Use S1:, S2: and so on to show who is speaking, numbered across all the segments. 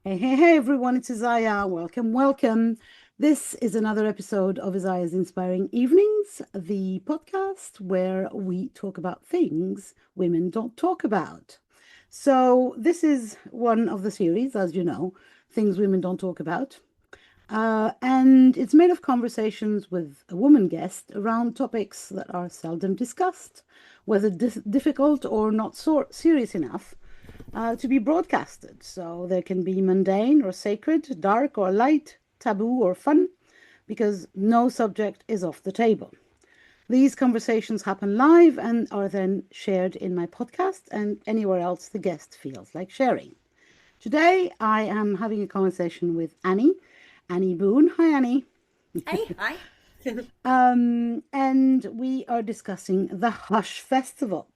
S1: Hey, everyone, it's Isaya. Welcome, welcome. This is another episode of Isaya's Inspiring Evenings, the podcast where we talk about things women don't talk about. So, this is one of the series, as you know, Things Women Don't Talk About. And it's made of conversations with a woman guest around topics that are seldom discussed, whether difficult or not serious enough to be broadcasted. So there can be mundane or sacred, dark or light, taboo or fun, because no subject is off the table. These conversations happen live and are then shared in my podcast and anywhere else the guest feels like sharing. Today, I am having a conversation with Annie Boon. Hi, Annie.
S2: Hey, hi.
S1: And we are discussing the Hush Festival.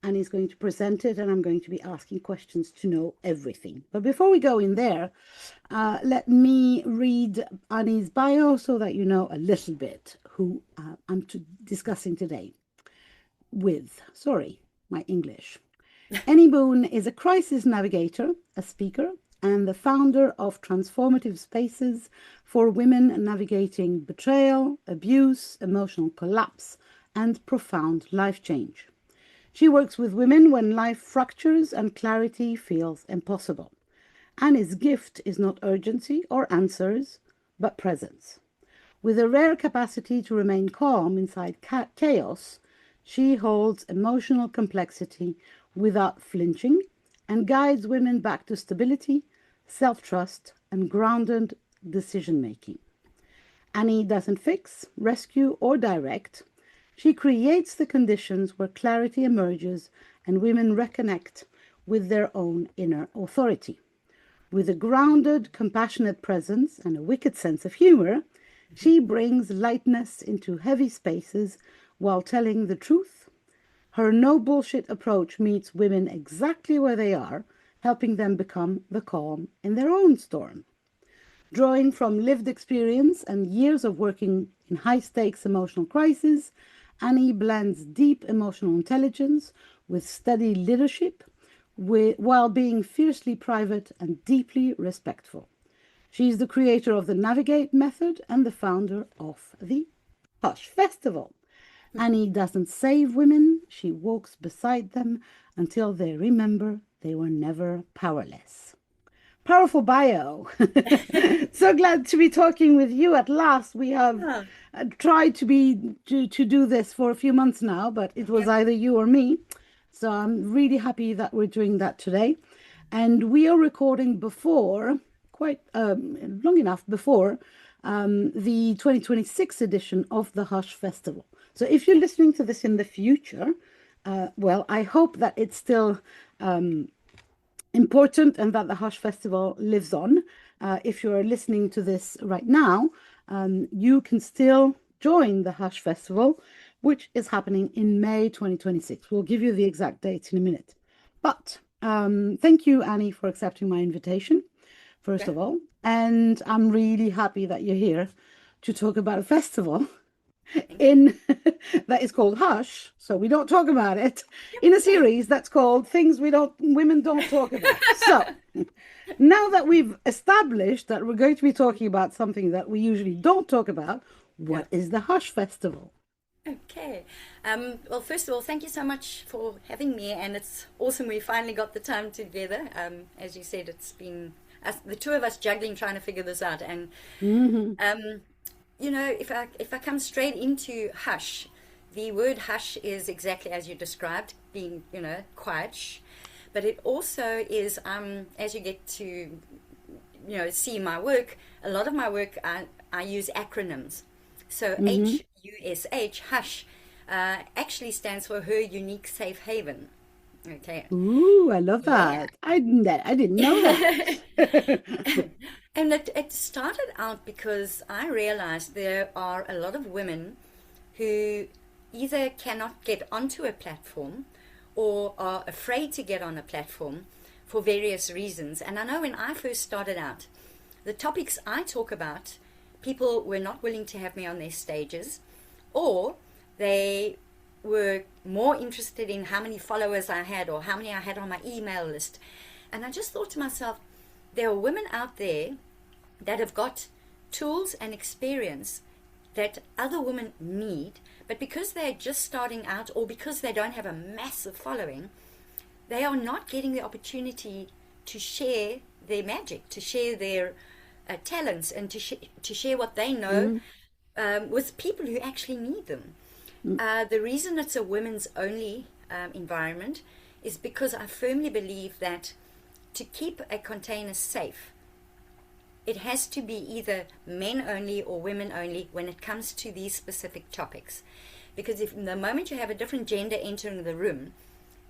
S1: Annie's going to present it, and I'm going to be asking questions to know everything. But before we go in there, let me read Annie's bio so that you know a little bit who discussing today with. Sorry, my English. Annie Boon is a crisis navigator, a speaker, and the founder of transformative spaces for women navigating betrayal, abuse, emotional collapse, and profound life change. She works with women when life fractures and clarity feels impossible. Annie's gift is not urgency or answers, but presence. With a rare capacity to remain calm inside chaos, she holds emotional complexity without flinching and guides women back to stability, self trust, and grounded decision making. Annie doesn't fix, rescue, or direct. She creates the conditions where clarity emerges and women reconnect with their own inner authority. With a grounded, compassionate presence and a wicked sense of humor, she brings lightness into heavy spaces while telling the truth. Her no bullshit approach meets women exactly where they are, helping them become the calm in their own storm. Drawing from lived experience and years of working in high stakes emotional crises, Annie blends deep emotional intelligence with steady leadership while being fiercely private and deeply respectful. She's the creator of the Navigate method and the founder of the Hush Festival. Annie doesn't save women, she walks beside them until they remember they were never powerless. Powerful bio. So glad to be talking with you at last. We have
S2: Yeah,
S1: tried to do this for a few months now, but it was
S2: yep.
S1: either you or me. So I'm really happy that we're doing that today. And we are recording before, quite long enough before the 2026 edition of the Hush Festival. So if you're listening to this in the future, well, I hope that it's still important and that the Hush Festival lives on. If you're listening to this right now, you can still join the Hush Festival, which is happening in May 2026. We'll give you the exact dates in a minute. But thank you, Annie, for accepting my invitation, first
S2: Okay.
S1: of all. And I'm really happy that you're here to talk about a festival
S2: Thank you.
S1: in that is called Hush, so we don't talk about it, in a
S2: Yep.
S1: series that's called Things We Don't Women Don't Talk About. So now that we've established that we're going to be talking about something that we usually don't talk about,
S2: Yeah.
S1: what is the Hush Festival?
S2: Okay. Well, first of all, thank you so much for having me, and it's awesome we finally got the time together. As you said, it's been us, the two of us juggling trying to figure this out, and
S1: Hmm.
S2: um, if I come straight into hush, the word hush is exactly as you described, being quiet. Shh. But it also is as you get to see my work. A lot of my work I use acronyms. So
S1: Hmm.
S2: HUSH hush actually stands for her unique safe haven. Okay.
S1: Ooh, I love
S2: Yeah.
S1: that. I didn't know that.
S2: And it started out because I realized there are a lot of women who either cannot get onto a platform or are afraid to get on a platform for various reasons. And I know when I first started out, the topics I talk about, people were not willing to have me on their stages, or they were more interested in how many followers I had or how many I had on my email list. And I just thought to myself, there are women out there that have got tools and experience that other women need, but because they're just starting out or because they don't have a massive following, they are not getting the opportunity to share their magic, to share their talents, and to share what they know with people who actually need them. The reason it's a women's only environment is because I firmly believe that to keep a container safe, it has to be either men only or women only when it comes to these specific topics. Because if the moment you have a different gender entering the room,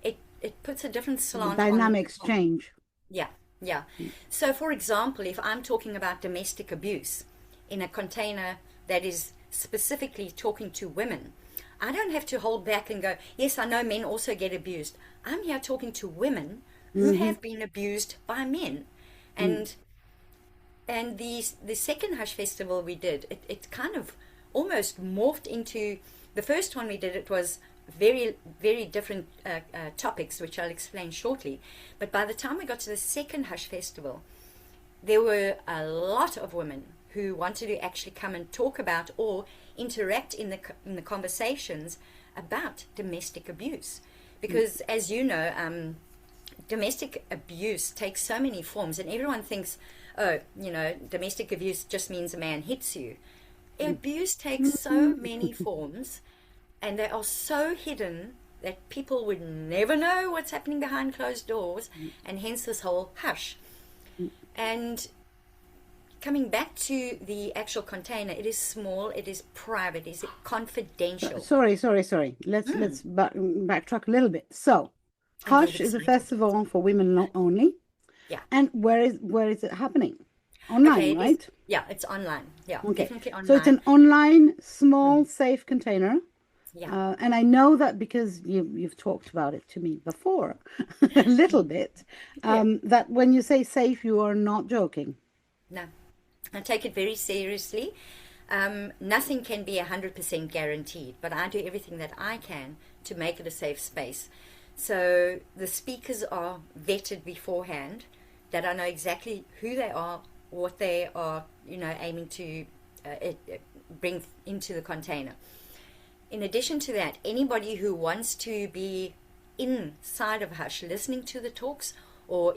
S2: it puts a different slant
S1: The dynamics change.
S2: Yeah, yeah. So, for example, if I'm talking about domestic abuse in a container that is specifically talking to women, I don't have to hold back and go, yes, I know men also get abused. I'm here talking to women who have been abused by men. And the second Hush Festival we did, it kind of almost morphed into, the first one we did, it was very, very different topics, which I'll explain shortly. But by the time we got to the second Hush Festival, there were a lot of women who wanted to actually come and talk about or interact in the conversations about domestic abuse. Because as you know, domestic abuse takes so many forms, and everyone thinks, oh, domestic abuse just means a man hits you. Abuse takes so many forms, and they are so hidden that people would never know what's happening behind closed doors, and hence this whole hush. And coming back to the actual container, it is small, it is private, it is confidential.
S1: Sorry. Let's backtrack a little bit. So, Hush is a festival for women only.
S2: Yeah.
S1: And where is it happening? Online, right?
S2: Yeah, it's online. Yeah,
S1: okay.
S2: Definitely online.
S1: So it's an online, small, safe container.
S2: Yeah.
S1: And I know that because you've talked about it to me before, a little bit, that when you say safe, you are not joking.
S2: No, I take it very seriously. Nothing can be 100% guaranteed, but I do everything that I can to make it a safe space. So the speakers are vetted beforehand, that I know exactly who they are, what they are, aiming to bring into the container. In addition to that, anybody who wants to be inside of Hush, listening to the talks or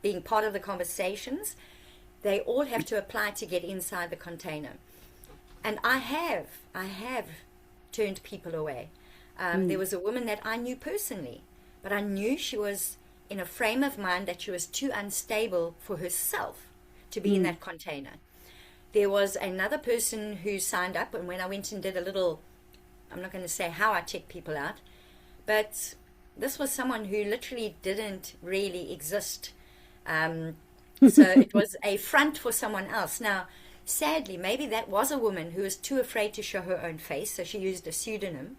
S2: being part of the conversations, they all have to apply to get inside the container. And I have turned people away. There was a woman that I knew personally, but I knew she was in a frame of mind that she was too unstable for herself to be in that container. There was another person who signed up, and when I went and did a little, I'm not going to say how I check people out, but this was someone who literally didn't really exist. So it was a front for someone else. Now, sadly, maybe that was a woman who was too afraid to show her own face, so she used a pseudonym.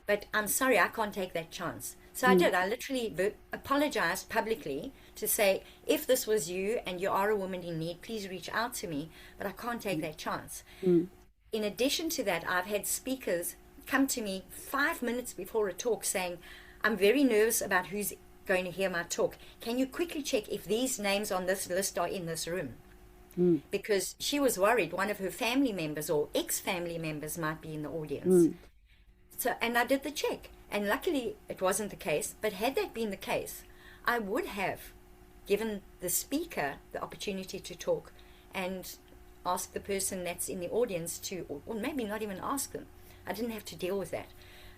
S2: But I'm sorry, I can't take that chance. So I did. I literally apologized publicly to say, if this was you and you are a woman in need, please reach out to me, but I can't take that chance. In addition to that, I've had speakers come to me 5 minutes before a talk saying, I'm very nervous about who's going to hear my talk. Can you quickly check if these names on this list are in this room? Because she was worried one of her family members or ex-family members might be in the audience. So, and I did the check, and luckily it wasn't the case. But had that been the case, I would have given the speaker the opportunity to talk and ask the person that's in the audience to, or maybe not even ask them. I didn't have to deal with that.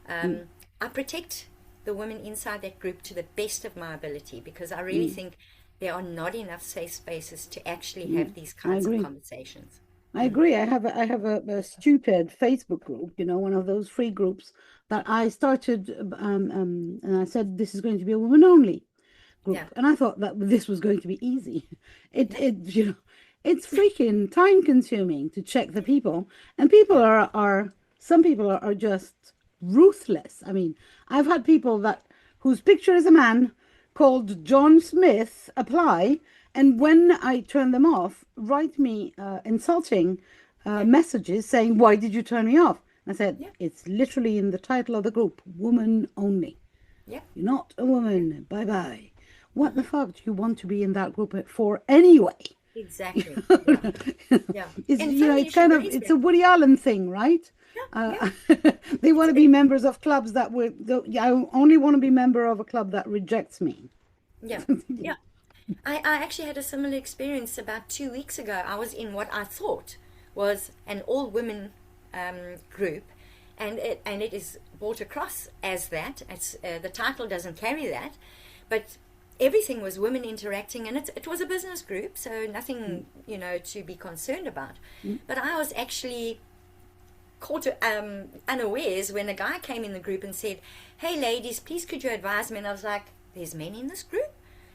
S2: I protect the women inside that group to the best of my ability, because I really think there are not enough safe spaces to actually have these kinds of conversations.
S1: I agree. I have a stupid Facebook group, one of those free groups that I started, and I said this is going to be a woman only group, and I thought that this was going to be easy. It's freaking time consuming to check the people, and people some people are just ruthless. I mean, I've had people whose picture is a man called John Smith apply. And when I turn them off, write me insulting messages saying, why did you turn me off? And I said, it's literally in the title of the group, woman only.
S2: Yeah.
S1: You're not a woman. Bye-bye. what the fuck do you want to be in that group for anyway?
S2: Exactly. Yeah. Yeah.
S1: It's,
S2: And funny you
S1: it's
S2: should
S1: kind of,
S2: raise
S1: it's
S2: that.
S1: a Woody Allen thing, right?
S2: Yeah.
S1: Uh,
S2: Yeah.
S1: they want
S2: It's
S1: to be
S2: it,
S1: members of clubs that would, I only want to be member of a club that rejects me.
S2: yeah. Yeah. I actually had a similar experience about 2 weeks ago. I was in what I thought was an all women group, and it is brought across as that. It's the title doesn't carry that, but everything was women interacting, and it was a business group, so nothing to be concerned about. But I was actually caught unawares when a guy came in the group and said, "Hey, ladies, please could you advise me?" And I was like, "There's men in this group?"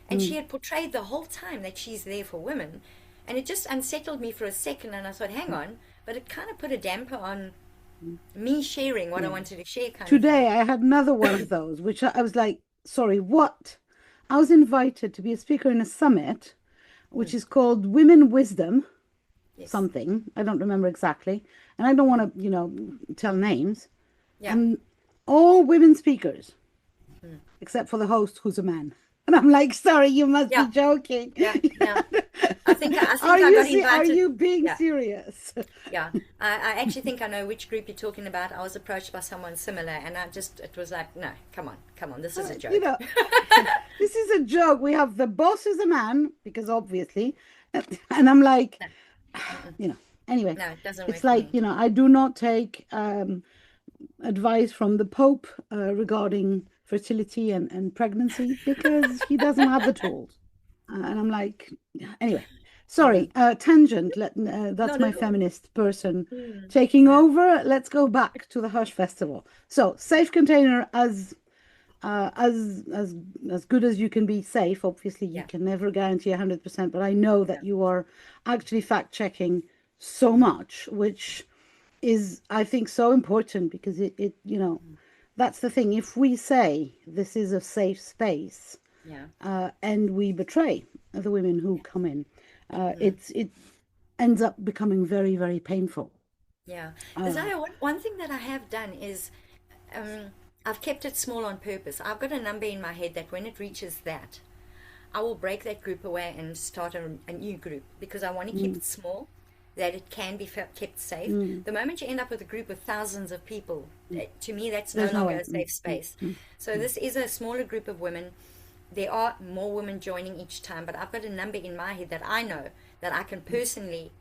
S2: And she had portrayed the whole time that she's there for women. And it just unsettled me for a second. And I thought, hang on. But it kind of put a damper on me sharing what I
S1: Yeah.
S2: wanted to share, kind of thing.
S1: Today I had another one of those, which I was like, sorry, what? I was invited to be a speaker in a summit, which is called Women Wisdom
S2: Yes.
S1: something. I don't remember exactly. And I don't want to, tell names.
S2: Yeah.
S1: And all women speakers, except for the host who's a man. And I'm like, sorry, you must be
S2: Yeah.
S1: joking.
S2: Yeah. Yeah. I
S1: Are
S2: think I
S1: you
S2: got
S1: are
S2: invited.
S1: you being
S2: Yeah.
S1: serious?
S2: Yeah. I actually think I know which group you're talking about. I was approached by someone similar, and it was like, no, come on, this is a
S1: You
S2: joke.
S1: know, this is a joke. We have the boss is a man, because obviously, and I'm like,
S2: No. Mm-mm.
S1: you know, anyway,
S2: No, it doesn't
S1: it's
S2: work for
S1: like,
S2: me.
S1: I do not take advice from the Pope regarding fertility and pregnancy because he doesn't have the tools. And I'm like, anyway,
S2: Mm-mm.
S1: sorry, tangent. That's
S2: Not
S1: my
S2: at all.
S1: feminist person
S2: Mm.
S1: taking
S2: Yeah.
S1: over. Let's go back to the Hush Festival. So, safe container uh, as as as good as you can be safe. Obviously, you
S2: Yeah.
S1: can never guarantee 100%, but I know
S2: Yeah.
S1: that you are actually fact checking so
S2: Mm-hmm.
S1: much, which is, I think, so important because that's the thing. If we say this is a safe space,
S2: Yeah.
S1: and we betray the women who
S2: Yeah.
S1: come in,
S2: Mm.
S1: it ends up becoming very, very painful.
S2: Yeah.
S1: Uh,
S2: Isaiah, one thing that I have done is um, I've kept it small on purpose. I've got a number in my head that when it reaches that, I will break that group away and start a new group because I want to keep
S1: mm,
S2: it small, that it can be kept safe.
S1: mm,
S2: The moment you end up with a group of thousands of people,
S1: mm.
S2: to me, that's no
S1: There's no
S2: longer
S1: way.
S2: a safe space. So
S1: Mm,
S2: this is a smaller group of women. There are more women joining each time, but I've got a number in my head that I know that I can personally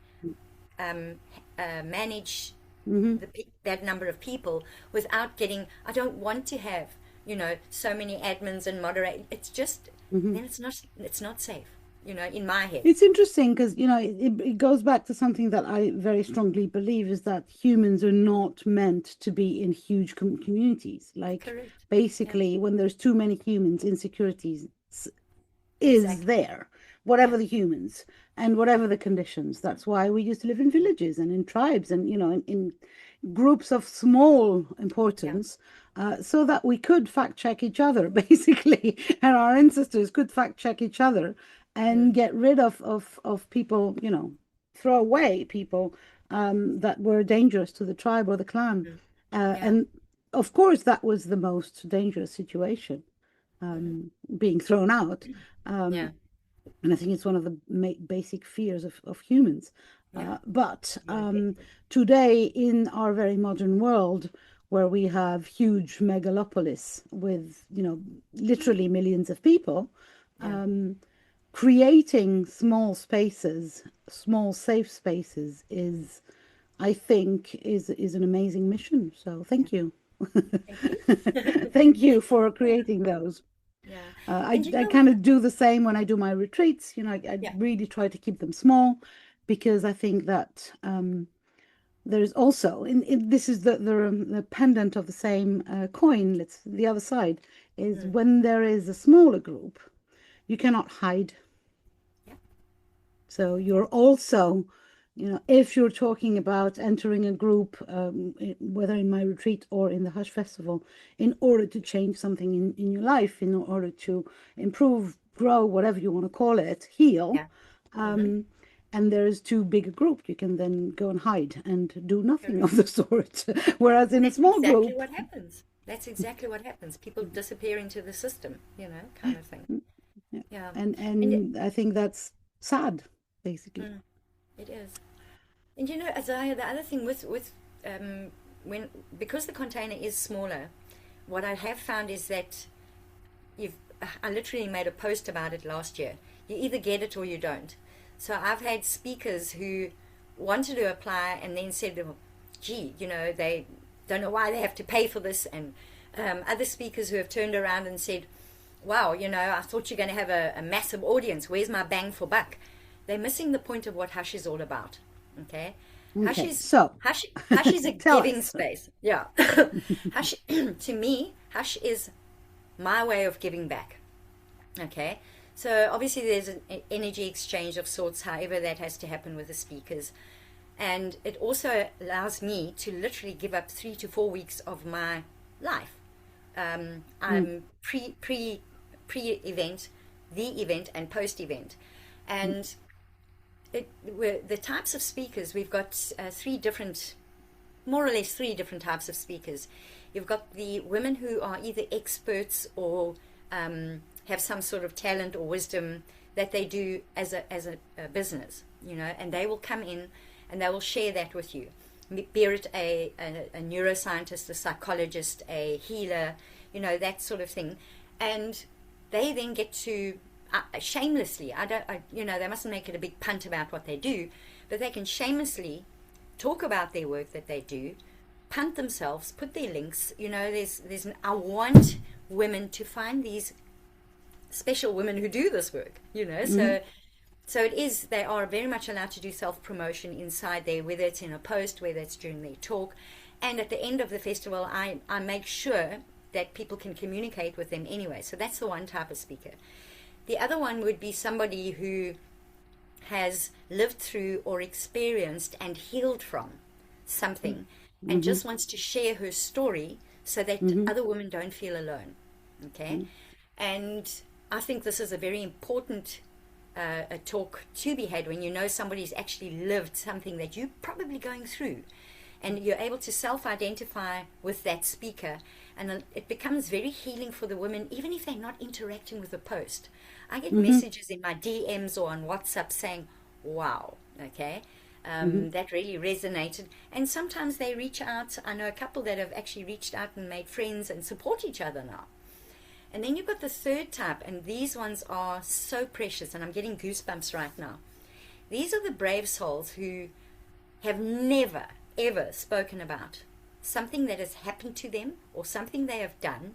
S2: um, manage
S1: mm,
S2: that number of people without getting. I don't want to have so many admins and moderate. It's just
S1: mm.
S2: then it's not safe. In my head.
S1: It's interesting because, it goes back to something that I very strongly believe is that humans are not meant to be in huge communities. Like,
S2: Correct. Yeah.
S1: basically, when there's too many humans, insecurities is
S2: Exactly.
S1: there,
S2: Yeah.
S1: whatever the humans and whatever the conditions. That's why we used to live in villages and in tribes and, in groups of small
S2: Yeah.
S1: importance, so that we could fact check each other, basically, and our ancestors could fact check each other and
S2: Mm.
S1: get rid of people, throw away people that were dangerous to the tribe or the clan.
S2: Mm. Yeah.
S1: And of course, that was the most dangerous situation,
S2: Hmm.
S1: being thrown out.
S2: Yeah.
S1: Um, and I think it's one of the basic fears of humans.
S2: Yeah.
S1: But
S2: No, definitely.
S1: today, in our very modern world, where we have huge megalopolis with, literally millions of people,
S2: Yeah.
S1: creating small spaces, small safe spaces is, I think, is an amazing mission. So
S2: Yeah.
S1: thank you.
S2: Thank you.
S1: Thank you for
S2: Yeah.
S1: creating those.
S2: Yeah.
S1: I,
S2: And
S1: I kind of do the same when I do my retreats. I
S2: yeah.
S1: really try to keep them small because I think that there's also, this is the pendant of the same coin. Let's the other side is
S2: Mm.
S1: when there is a smaller group, you cannot hide.
S2: Yeah.
S1: So
S2: Yeah.
S1: you're also, if you're talking about entering a group, whether in my retreat or in the Hush Festival, in order to change something in your life, in order to improve, grow, whatever you want to call it, heal,
S2: Yeah. Mm-hmm.
S1: um, and there's too big a group, you can then go and hide and do nothing
S2: Correct.
S1: of the sort. Whereas
S2: And
S1: in a
S2: that's
S1: small
S2: exactly
S1: group,
S2: what happens. That's exactly what happens. People disappear into the system, kind of thing. Yeah. And
S1: And I think that's sad, basically.
S2: it is. And you know, Isaiah, the other thing with um, when because the container is smaller, what I have found is that you've I literally made a post about it last year. You either get it or you don't. So I've had speakers who wanted to apply and then said, well, gee, you know, they don't know why they have to pay for this. And other speakers who have turned around and said, wow, you know, I thought you're going to have a massive audience. Where's my bang for buck? They're missing the point of what Hush is all about. Okay.
S1: Okay, so
S2: Hush is a
S1: tell
S2: giving
S1: us.
S2: space. Yeah. Hush, to me, Hush is my way of giving back. Okay. So obviously there's an energy exchange of sorts, however that has to happen with the speakers. And it also allows me to literally give up 3 to 4 weeks of my life. I'm pre event, the event, and post event. And the types of speakers, we've got more or less three different types of speakers. You've got the women who are either experts or have some sort of talent or wisdom that they do as a business, you know, and they will come in and they will share that with you. Be it a neuroscientist, a psychologist, a healer, you know, that sort of thing. And they then get to shamelessly, you know, they mustn't make it a big punt about what they do, but they can shamelessly talk about their work that they do, punt themselves, put their links. You know, I want women to find these special women who do this work, you know. So it is, they are very much allowed to do self-promotion inside there, whether it's in a post, whether it's during their talk. And at the end of the festival, I make sure that people can communicate with them anyway. So that's the one type of speaker. The other one would be somebody who has lived through or experienced and healed from something and just wants to share her story so that other women don't feel alone. Okay? And I think this is a very important a talk to be had when you know somebody's actually lived something that you're probably going through, and you're able to self-identify with that speaker, and it becomes very healing for the women, even if they're not interacting with the post. I get messages in my DMs or on WhatsApp saying, wow, okay, that really resonated. And sometimes they reach out. I know a couple that have actually reached out and made friends and support each other now. And then you've got the third type, and these ones are so precious, and I'm getting goosebumps right now. These are the brave souls who have never, ever spoken about something that has happened to them or something they have done,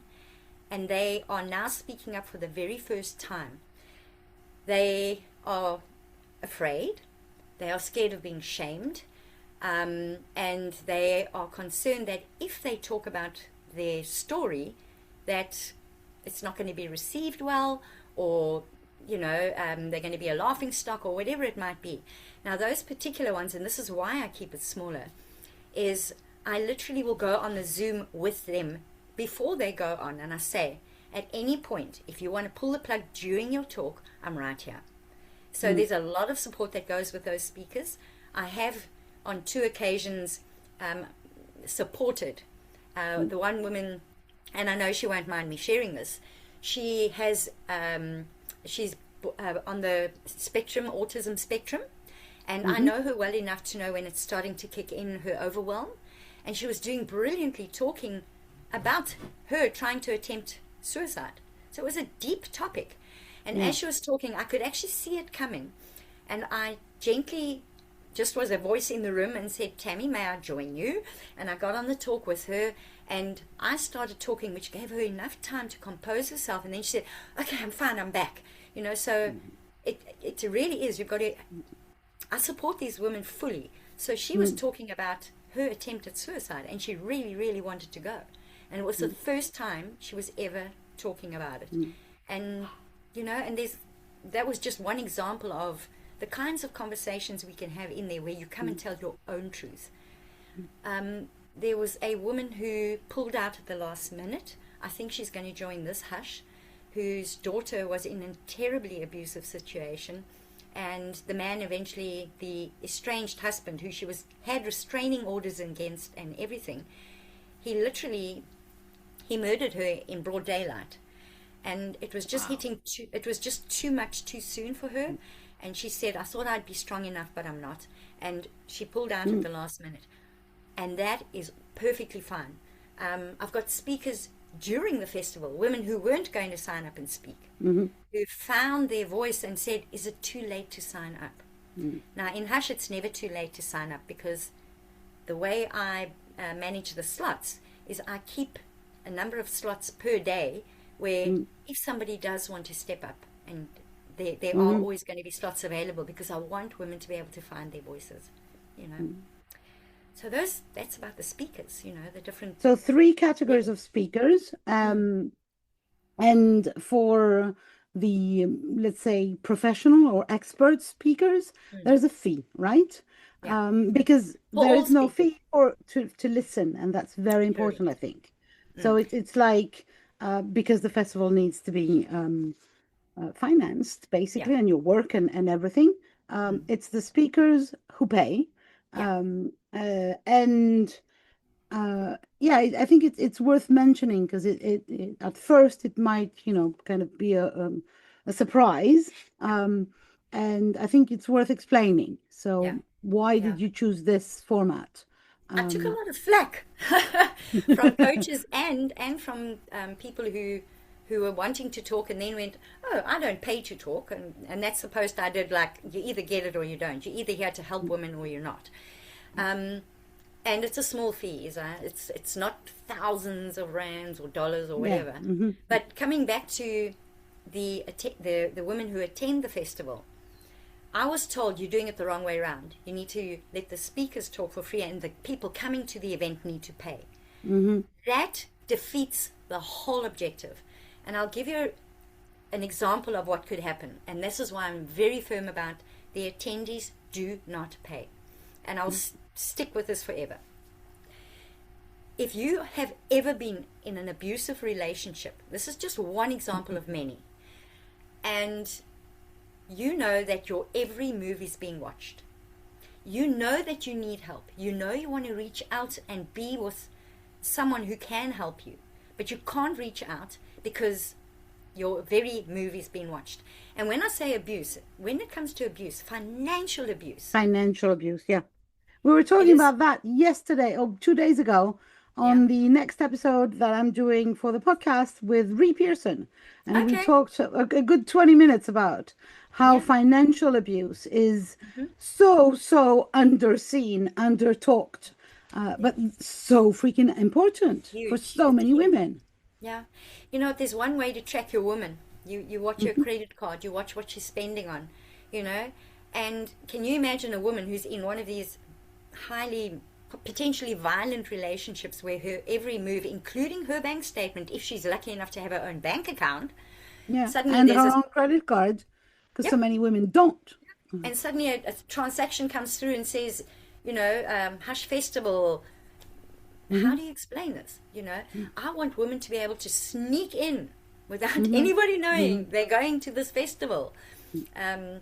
S2: and they are now speaking up for the very first time. They are afraid, they are scared of being shamed, and they are concerned that if they talk about their story, that it's not going to be received well, or you know, they're going to be a laughing stock or whatever it might be. Now those particular ones, and this is why I keep it smaller, is I literally will go on the Zoom with them before they go on, and I say, at any point, if you want to pull the plug during your talk, I'm right here. So there's a lot of support that goes with those speakers. I have on 2 occasions supported the one woman, and I know she won't mind me sharing this. She has, she's on the spectrum, autism spectrum, and I know her well enough to know when it's starting to kick in, her overwhelm. And she was doing brilliantly talking about her trying to attempt suicide. So it was a deep topic. And as she was talking, I could actually see it coming. And I gently just was a voice in the room and said, Tammy, may I join you? And I got on the talk with her, and I started talking, which gave her enough time to compose herself. And then she said, okay, I'm fine, I'm back. You know, so it really is, you've got to, I support these women fully. So she was talking about her attempt at suicide, and she really, really wanted to go. And it was the first time she was ever talking about it. And, you know, and that was just one example of the kinds of conversations we can have in there where you come and tell your own truth. There was a woman who pulled out at the last minute. I think she's going to join this Hush, whose daughter was in a terribly abusive situation. And the man eventually, the estranged husband, who she had restraining orders against and everything, he murdered her in broad daylight. and it was just
S1: Wow.
S2: hitting too, it was just too much too soon for her. And she said, I thought I'd be strong enough, but I'm not. And she pulled out at
S1: Mm,
S2: the last minute. And that is perfectly fine. I've got speakers during the festival, women who weren't going to sign up and speak,
S1: mhm,
S2: who found their voice and said, is it too late to sign up?
S1: mm,
S2: Now, in Hush, it's never too late to sign up, because the way I manage the slots is I keep a number of slots per day where
S1: mm,
S2: if somebody does want to step up, and there are
S1: mhm,
S2: always going to be slots available, because I want women to be able to find their voices, you know.
S1: mm.
S2: So that's about the speakers, you know, the different
S1: So three categories of
S2: levels.
S1: speakers.
S2: Mm,
S1: And for the, let's say, professional or expert speakers,
S2: mm.
S1: there's a fee, right?
S2: Yeah.
S1: Because
S2: For
S1: there
S2: all
S1: is no
S2: speakers,
S1: fee for to listen, and that's very important, I
S2: correct.
S1: think. So
S2: Mm.
S1: it's like because the festival needs to be financed,
S2: Yeah.
S1: basically, and your work and everything.
S2: Mm.
S1: It's the speakers who pay,
S2: Yeah.
S1: and yeah, I think it's worth mentioning because it at first it might, kind of be a surprise.
S2: Yeah.
S1: Um, and I think it's worth explaining.
S2: Yeah.
S1: So why
S2: Yeah.
S1: did you choose this format?
S2: I took a
S1: Um,
S2: lot of flack from coaches and from people who were wanting to talk and then went, oh, I don't pay to talk, and that's the post I did. Like, you either get it or you don't. You're either here to help women or you're not. Um, and it's a small fee, it's not thousands of rands or dollars or
S1: yeah.
S2: whatever.
S1: Hmm.
S2: But coming back to the women who attend the festival, I was told you're doing it the wrong way around. You need to let the speakers talk for free, and the people coming to the event need to pay.
S1: Hmm.
S2: That defeats the whole objective. And I'll give you an example of what could happen. And this is why I'm very firm about the attendees do not pay. And I'll stick with this forever. If you have ever been in an abusive relationship, this is just one example of many, and you know that your every move is being watched. You know that you need help. You know you want to reach out and be with someone who can help you, but you can't reach out because your very move is being watched. And when I say abuse, when it comes to abuse, financial abuse,
S1: Financial abuse, yeah. We were
S2: it
S1: talking
S2: is,
S1: about that yesterday or 2 days ago
S2: yeah.
S1: on the next episode that I'm doing for the podcast with Ree Pearson. And we
S2: Okay.
S1: talked a good 20 minutes about how
S2: Yeah.
S1: financial abuse is
S2: Hmm.
S1: so underseen, under-talked,
S2: Yeah.
S1: but so freaking important for
S2: Huge.
S1: so
S2: It's
S1: many
S2: huge.
S1: women.
S2: Yeah. You know, there's one way to track your woman. You watch her
S1: Mhm.
S2: credit card, you watch what she's spending on, you know. And can you imagine a woman who's in one of these highly potentially violent relationships where her every move, including her bank statement, if she's lucky enough to have her own bank account,
S1: Yeah,
S2: suddenly
S1: and
S2: there's
S1: her
S2: a
S1: own credit card, because so
S2: yep,
S1: many women don't.
S2: and suddenly a transaction comes through and says, you know, Hush Festival. How
S1: Hmm.
S2: do you explain this? You know, I want women to be able to sneak in without
S1: Hmm.
S2: anybody
S1: Hmm.
S2: knowing they're going to this festival. Um,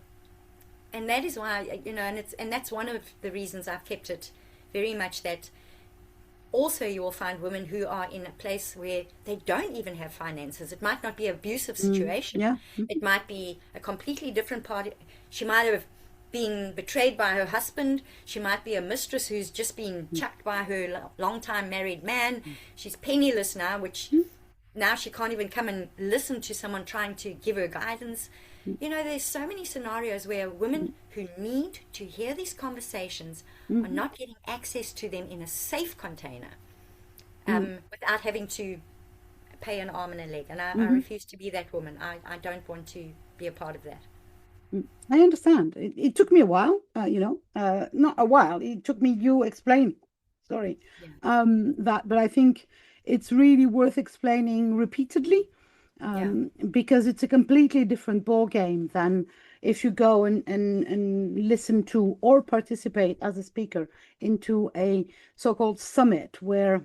S2: and that is why, you know, and that's one of the reasons I've kept it very much that also you will find women who are in a place where they don't even have finances. It might not be an abusive
S1: Mm.
S2: situation.
S1: Yeah.
S2: It might be a completely different party. She might have been betrayed by her husband. She might be a mistress who's just been chucked by her long-time married man. She's penniless now, which now she can't even come and listen to someone trying to give her guidance. You know, there's so many scenarios where women who need to hear these conversations are
S1: Mm-hmm.
S2: not getting access to them in a safe container,
S1: Mm-hmm.
S2: without having to pay an arm and a leg. And I
S1: Mm-hmm.
S2: refuse to be that woman. I don't want to be a part of that.
S1: I understand. It took me a while, not a while. It took me you explain, sorry,
S2: Yeah.
S1: that, but I think it's really worth explaining repeatedly,
S2: Yeah.
S1: because it's a completely different ball game than if you go and listen to or participate as a speaker into a so-called summit where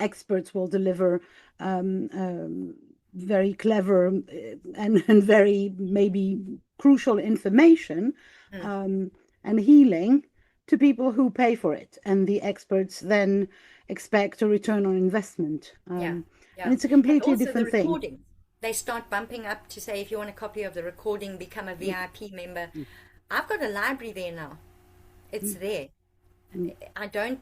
S1: experts will deliver very clever and very maybe crucial information,
S2: Mm.
S1: um, and healing to people who pay for it, and the experts then expect a return on investment,
S2: Yeah.
S1: and
S2: Yeah.
S1: it's a
S2: And
S1: completely
S2: also the
S1: different thing.
S2: recordings. they start bumping up to say, if you want a copy of the recording, become a
S1: mm,
S2: VIP member.
S1: mm,
S2: I've got a library there now. It's
S1: mm,
S2: there.
S1: mm,
S2: I don't,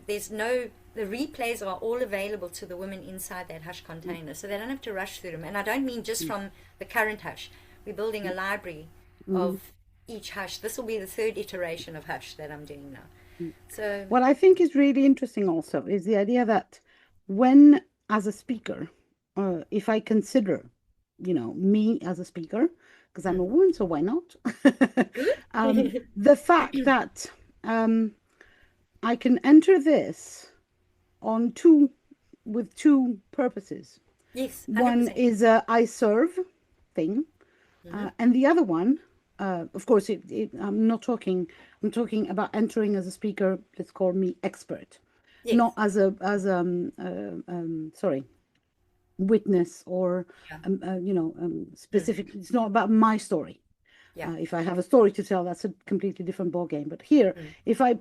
S2: there's no, the replays are all available to the women inside that hush
S1: mm,
S2: container, so they don't have to rush through them. And I don't mean just
S1: mm,
S2: from the current hush. We're building a library
S1: mm,
S2: of each hush. This will be the third iteration of hush that I'm doing now.
S1: mm.
S2: So,
S1: What I think is really interesting also is the idea that when, as a speaker, if I consider, me as a speaker, because I'm a
S2: mm,
S1: woman, so why not?
S2: good.
S1: The fact that I can enter this on with two purposes.
S2: Yes,
S1: One
S2: 100%.
S1: is a I serve thing,
S2: Hmm.
S1: and the other one, of course, I'm not talking. I'm talking about entering as a speaker. Let's call me expert,
S2: Yes.
S1: not as sorry, witness or
S2: Yeah. Mm.
S1: specific. It's not about my story.
S2: Yeah.
S1: If I have a story to tell, that's a completely different ballgame. But here,
S2: Mm.
S1: if I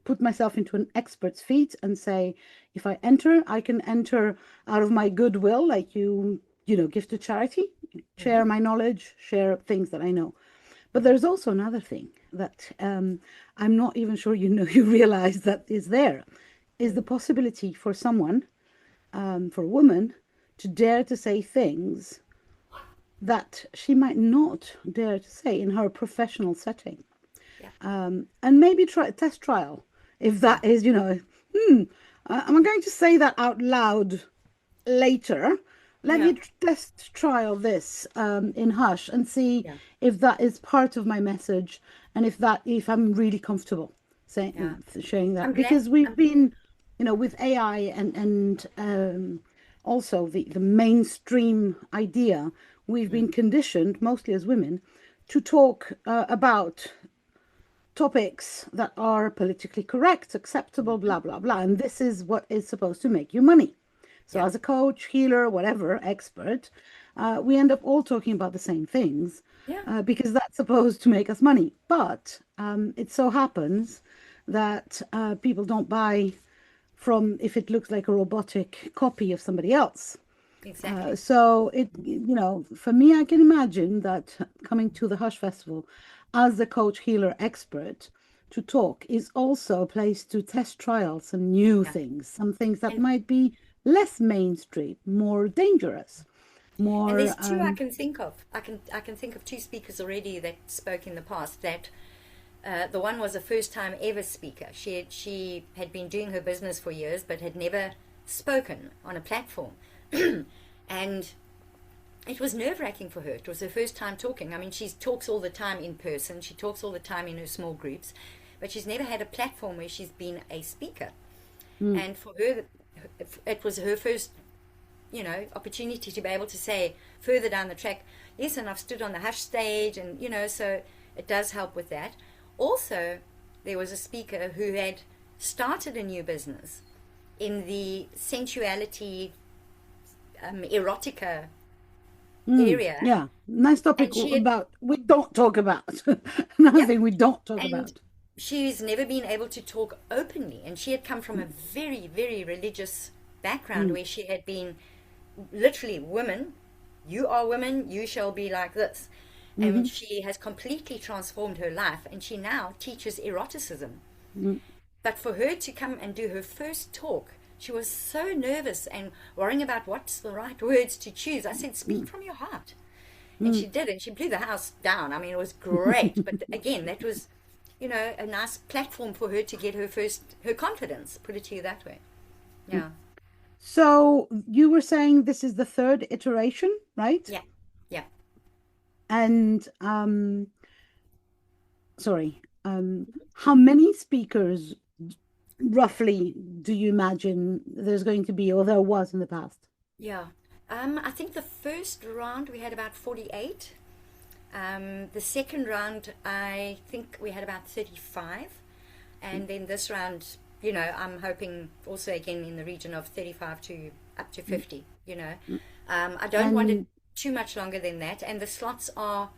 S1: put myself into an expert's feet and say, if I enter, I can enter out of my goodwill, like give to charity, share
S2: Hmm.
S1: my knowledge, share things that I know. But there's also another thing that I'm not even sure you realize that is there, is the
S2: Mm.
S1: possibility for someone, for a woman, to dare to say things that she might not dare to say in her professional setting.
S2: Yeah.
S1: And maybe test trial if
S2: Yeah.
S1: that is, am I going to say that out loud later? Let
S2: Yeah.
S1: me test trial this in hush and see
S2: Yeah.
S1: if that is part of my message and if I'm really comfortable saying,
S2: Yeah.
S1: sharing that,
S2: I'm glad.
S1: because we've been, with AI and also the mainstream idea, we've
S2: Mm.
S1: been conditioned, mostly as women, to talk about topics that are politically correct, acceptable,
S2: Mhm.
S1: blah, blah, blah. And this is what is supposed to make you money. So,
S2: Yeah.
S1: as a coach, healer, whatever, expert, we end up all talking about the same things
S2: Yeah.
S1: because that's supposed to make us money. But it so happens that people don't buy from if it looks like a robotic copy of somebody else.
S2: Exactly.
S1: So for me, I can imagine that coming to the Hush Festival as a coach, healer, expert to talk is also a place to test trial some new
S2: Yeah.
S1: some things that
S2: And
S1: might be less mainstream, more dangerous,
S2: and there's
S1: more,
S2: two I can think of. I can think of two speakers already that spoke in the past. That the one was a first time ever speaker. She had been doing her business for years, but had never spoken on a platform, and it was nerve wracking for her. It was her first time talking. I mean, she talks all the time in person. She talks all the time in her small groups, but she's never had a platform where she's been a speaker.
S1: mm,
S2: And for her, it was her first, opportunity to be able to say further down the track, yes, and I've stood on the hush stage, and so it does help with that. Also, there was a speaker who had started a new business in the sensuality, erotica area,
S1: yeah, nice topic
S2: and she had,
S1: about we don't talk about. Another
S2: yep,
S1: thing we don't talk
S2: and
S1: about.
S2: she's never been able to talk openly, and she had come from a very, very religious background
S1: Mm,
S2: where she had been literally women, you are women, you shall be like this. And
S1: mm-hmm,
S2: she has completely transformed her life, and she now teaches eroticism.
S1: mm,
S2: But for her to come and do her first talk, she was so nervous and worrying about what's the right words to choose. I said, speak
S1: mm,
S2: from your heart. And
S1: mm.
S2: she did, and she blew the house down. I mean, it was great. But again, that was, a nice platform for her to get her confidence, put it to you that way. Yeah.
S1: So you were saying this is the third iteration, right?
S2: Yeah. Yeah.
S1: And sorry, how many speakers roughly do you imagine there's going to be or there was in the past?
S2: Yeah. I think the first round we had about 48. The second round, I think we had about 35. And then this round, I'm hoping also again in the region of 35 to up to 50, I don't want it
S1: And
S2: too much longer than that. And the slots are,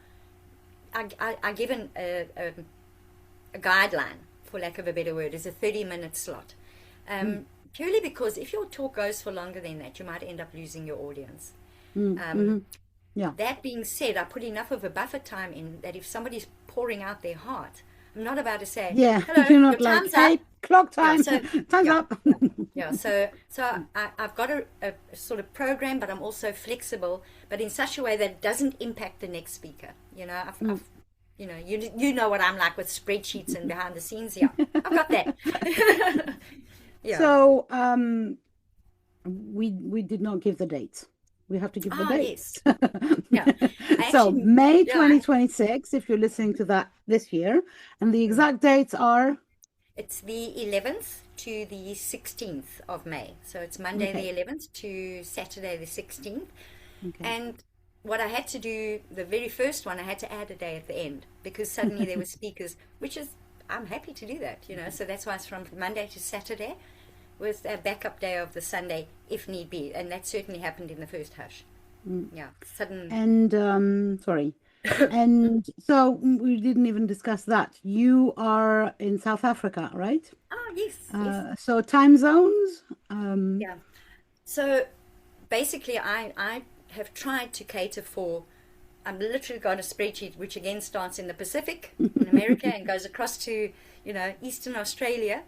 S2: I given a guideline, for lack of a better word, is a 30-minute slot.
S1: mm,
S2: Purely because if your talk goes for longer than that, you might end up losing your audience.
S1: Mm-hmm. Yeah.
S2: That being said, I put enough of a buffer time in that if somebody's pouring out their heart, I'm not about to say,
S1: Yeah.
S2: "Hello,
S1: You're
S2: your
S1: not like,
S2: time's up."
S1: hey, clock
S2: Yeah,
S1: time.
S2: so
S1: Time's
S2: yeah,
S1: up.
S2: yeah, yeah. So I've got a sort of program, but I'm also flexible, but in such a way that it doesn't impact the next speaker. You know what I'm like with spreadsheets and behind the scenes. Yeah, I've got that. Yeah.
S1: So we did not give the dates. We have to give the
S2: Ah, yes.
S1: dates.
S2: Yeah. I
S1: So
S2: actually,
S1: May
S2: yeah.
S1: 2026, if you're listening to that this year, and the
S2: Mm.
S1: exact dates are
S2: It's the 11th to the 16th of May. So it's Monday the
S1: okay.
S2: 11th to Saturday the 16th.
S1: Okay.
S2: And what I had to do, the very first one, I had to add a day at the end because suddenly there were speakers, which is, I'm happy to do that. So that's why it's from Monday to Saturday with a backup day of the Sunday if need be. And that certainly happened in the first hush. Yeah, sudden.
S1: And sorry. And so we didn't even discuss that. You are in South Africa, right?
S2: Oh, yes, yes.
S1: So time zones.
S2: Yeah. So basically, I have tried to cater for. I've literally got a spreadsheet which again starts in the Pacific in America and goes across to Eastern Australia,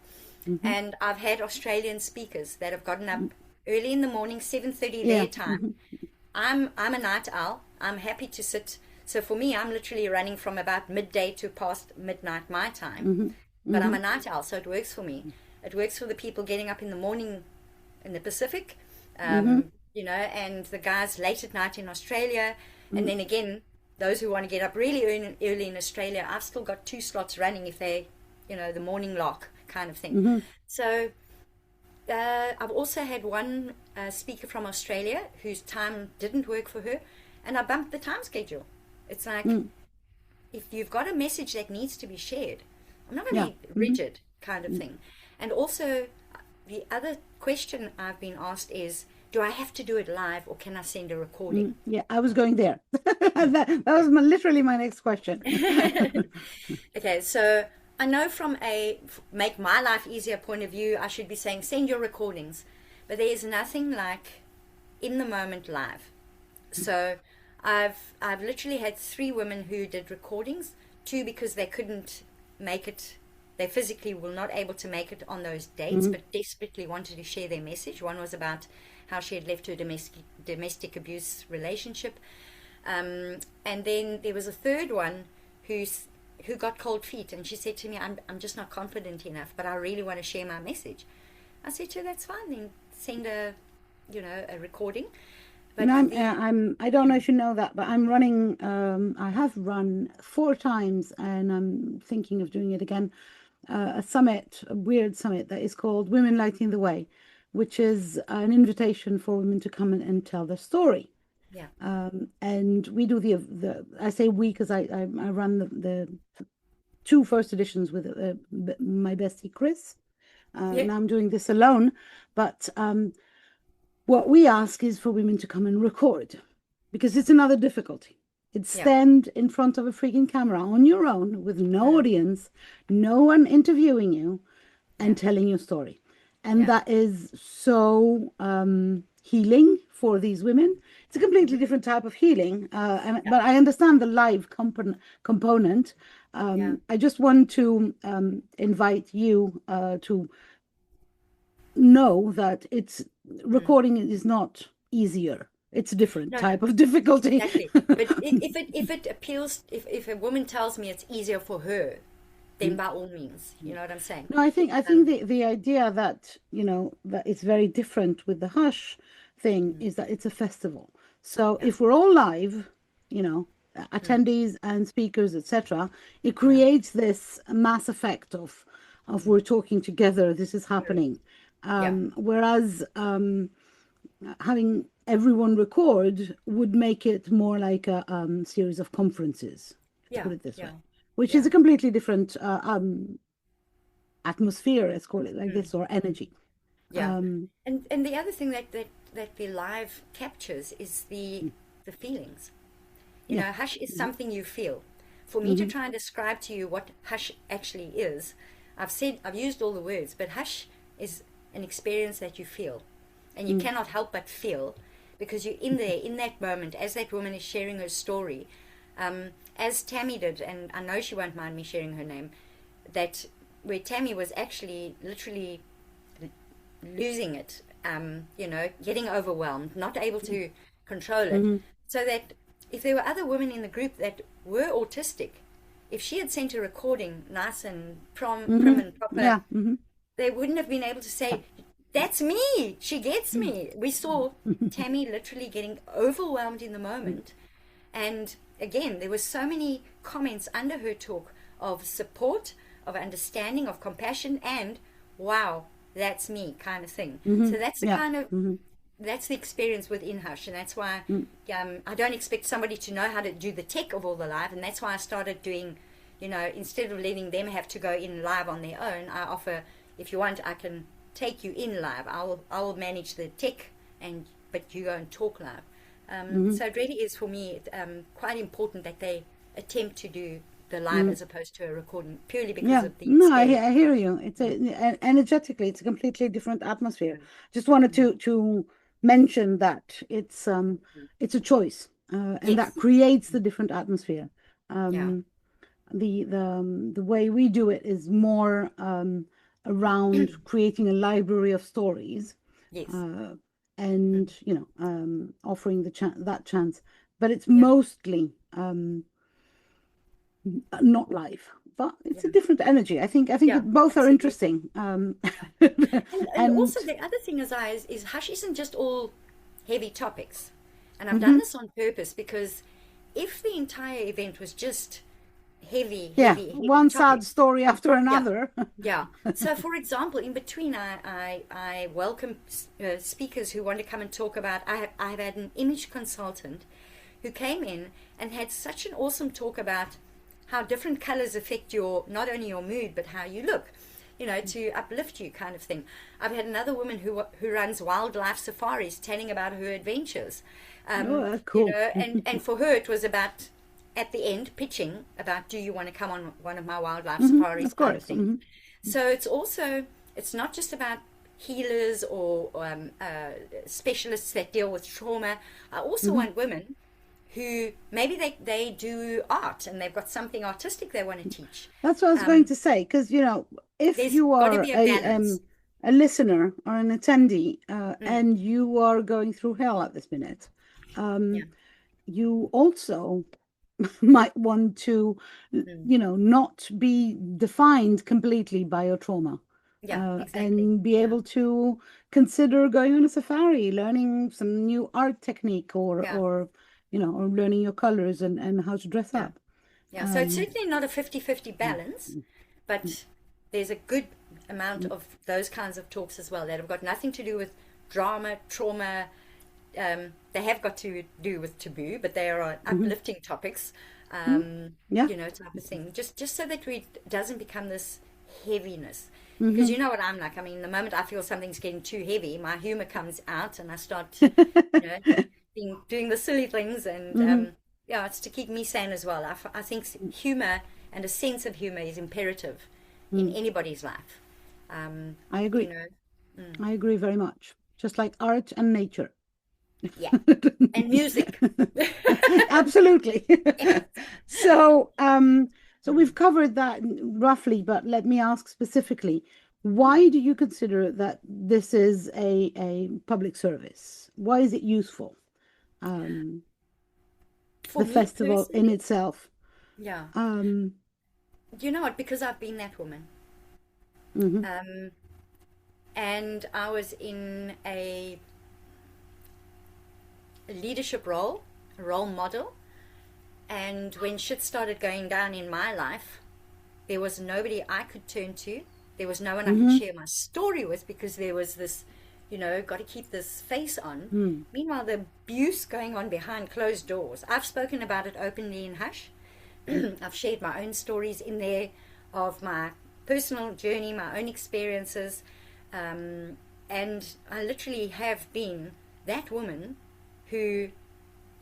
S2: and I've had Australian speakers that have gotten up early in the morning, 7:30
S1: Yeah.
S2: their time. I'm a night owl. I'm happy to sit. So for me, I'm literally running from about midday to past midnight my time. But I'm a night owl, so it works for me. It works for the people getting up in the morning in the Pacific, and the guys late at night in Australia. And then again, those who want to get up really early in Australia, I've still got 2 slots running if they, the morning lark kind of thing. So I've also had one speaker from Australia whose time didn't work for her, and I bumped the time schedule. It's like, if you've got a message that needs to be shared, I'm not going
S1: Yeah.
S2: to be rigid kind of thing. And also, the other question I've been asked is, do I have to do it live or can I send a recording?
S1: Yeah, I was going there. That was literally my next question.
S2: Okay, so I know from a make my life easier point of view, I should be saying send your recordings, but there is nothing like in the moment live. So I've literally had 3 women who did recordings, 2 because they couldn't make it. They physically were not able to make it on those dates, but desperately wanted to share their message. One was about how she had left her domestic abuse relationship, and then there was a third one who got cold feet, and she said to me, "I'm just not confident enough, but I really want to share my message." I said to her, "That's fine. Then send a recording." But
S1: I don't know if you know that, but I'm running, I have run 4 times and I'm thinking of doing it again. A summit, a weird summit that is called Women Lighting the Way, which is an invitation for women to come and tell their story.
S2: yeah,
S1: And we do I say we because I run the 2 first editions with my bestie Chris.
S2: yeah,
S1: Now I'm doing this alone, but what we ask is for women to come and record because it's another difficulty. It's
S2: yeah,
S1: stand in front of a freaking camera on your own with no audience, no one interviewing you, and
S2: yeah,
S1: telling your story. And
S2: yeah,
S1: that is so healing for these women. It's a completely different type of healing,
S2: yeah,
S1: but I understand the live component.
S2: yeah.
S1: I just want to invite you to know that it's
S2: Mm.
S1: recording is not easier. It's a different
S2: No, no,
S1: type of difficulty.
S2: exactly. But if it appeals, if a woman tells me it's easier for her, then by all means, you know what I'm saying?
S1: No, I think the idea that that it's very different with the hush thing is that it's a festival. So
S2: Yeah,
S1: if we're all live, you know,
S2: mm,
S1: attendees and speakers, etc., it
S2: yeah,
S1: creates this mass effect of we're talking together. This is
S2: correct.
S1: happening.
S2: Yeah,
S1: Whereas having everyone record would make it more like a series of conferences, to
S2: yeah,
S1: put it this way,
S2: yeah,
S1: which is
S2: yeah.
S1: a completely different atmosphere, let's call it like
S2: Mm.
S1: this, or energy.
S2: Yeah,
S1: Um,
S2: and the other thing that the live captures is the feelings.
S1: yeah.
S2: Hush is something you feel. For me to
S1: Hmm.
S2: try and describe to you what hush actually is, I've used all the words, but hush is an experience that you feel, and you cannot help but feel. because you're in there in that moment as that woman is sharing her story, as Tammy did, and I know she won't mind me sharing her name, that where Tammy was actually literally losing it, getting overwhelmed, not able to control it.
S1: Mm-hmm.
S2: So that if there were other women in the group that were autistic, if she had sent a recording nice and prim and
S1: Mm-hmm.
S2: proper,
S1: Yeah. Mm-hmm.
S2: they wouldn't have been able to say, "That's me. She gets me." We saw Tammy literally getting overwhelmed in the moment. And again, there were so many comments under her talk of support, of understanding, of compassion, and wow, that's me kind of thing.
S1: Mm-hmm.
S2: So that's the
S1: Yeah.
S2: kind of
S1: Mm-hmm.
S2: that's the experience within Hush, and that's why
S1: Mm.
S2: I don't expect somebody to know how to do the tech of all the live, and that's why I started doing, instead of letting them have to go in live on their own, I offer, if you want, I can take you in live. I will manage the tech, but you go and talk live.
S1: Mm-hmm.
S2: So it really is for me quite important that they attempt to do the live as opposed to a recording, purely because
S1: Yeah,
S2: of the
S1: no,
S2: scale.
S1: I hear you. It's energetically, it's a completely different atmosphere. Just wanted
S2: Mm.
S1: to mention that it's a choice, and that
S2: Yes.
S1: creates the different atmosphere.
S2: Yeah.
S1: Um, the way we do it is more around creating a library of stories,
S2: Yes.
S1: uh,
S2: Mm.
S1: and offering that chance. But it's
S2: Yeah.
S1: mostly not live, but it's a
S2: Yeah.
S1: different energy. I think
S2: Yeah.
S1: that both are
S2: Absolutely.
S1: interesting.
S2: And
S1: And
S2: also the other thing is Hush isn't just all heavy topics. And I've done
S1: mhm,
S2: this on purpose because if the entire event was just heavy,
S1: yeah,
S2: heavy, heavy
S1: one sad
S2: topics,
S1: story after
S2: yeah,
S1: another.
S2: yeah. So, for example, in between, I welcome speakers who want to come and talk about. I've had an image consultant who came in and had such an awesome talk about how different colors affect your not only your mood but how you look. To uplift you, kind of thing. I've had another woman who runs wildlife safaris, telling about her adventures.
S1: Oh, that's cool.
S2: And for her it was about at the end pitching about, do you want to come on one of my wildlife safaris,
S1: Of
S2: kind of
S1: course.
S2: thing. So it's not just about healers or specialists that deal with trauma. I also want women who maybe they do art and they've got something artistic they want to teach.
S1: That's what I was going
S2: Um,
S1: to say, because if
S2: there's
S1: you
S2: got to
S1: are
S2: be a balance.
S1: a listener or an attendee,
S2: Mm,
S1: and you are going through hell at this minute,
S2: yeah.
S1: you also might want to,
S2: Mm,
S1: not be defined completely by your trauma,
S2: yeah, exactly.
S1: and be
S2: Yeah,
S1: able to consider going on a safari, learning some new art technique,
S2: yeah,
S1: or learning your colors and how to dress
S2: yeah,
S1: up.
S2: yeah. So it's
S1: Um,
S2: certainly not a 50-50
S1: mm,
S2: balance, but there's a good amount
S1: mm,
S2: of those kinds of talks as well that have got nothing to do with drama, trauma. They have got to do with taboo, but they are
S1: mhm,
S2: uplifting topics,
S1: mm, yeah.
S2: type of thing. Just so that we doesn't become this heaviness. Because
S1: Hmm.
S2: you know what I'm like. I mean, the moment I feel something's getting too heavy, my humor comes out, and I start, you know, doing the silly things, and
S1: Hmm.
S2: yeah, it's to keep me sane as well. I think humor and a sense of humor is imperative in
S1: Mm,
S2: anybody's life. Um,
S1: I
S2: you
S1: agree.
S2: know, mm,
S1: I agree very much. Just like art and nature.
S2: yeah, and music.
S1: Absolutely.
S2: Yes.
S1: So we've
S2: Mm.
S1: covered that roughly, but let me ask specifically, why do you consider that this is a public service? Why is it useful? Um,
S2: For
S1: the
S2: me
S1: festival in
S2: personally,
S1: itself.
S2: yeah,
S1: Um,
S2: you know what? Because I've been that woman,
S1: mhm,
S2: um, and I was in a leadership role, a role model, and when shit started going down in my life, there was nobody I could turn to. There was no one I could
S1: mhm,
S2: share my story with because there was this, got to keep this face on.
S1: mm,
S2: Meanwhile, the abuse going on behind closed doors. I've spoken about it openly in Hush. I've shared my own stories in there of my personal journey, my own experiences. And I literally have been that woman who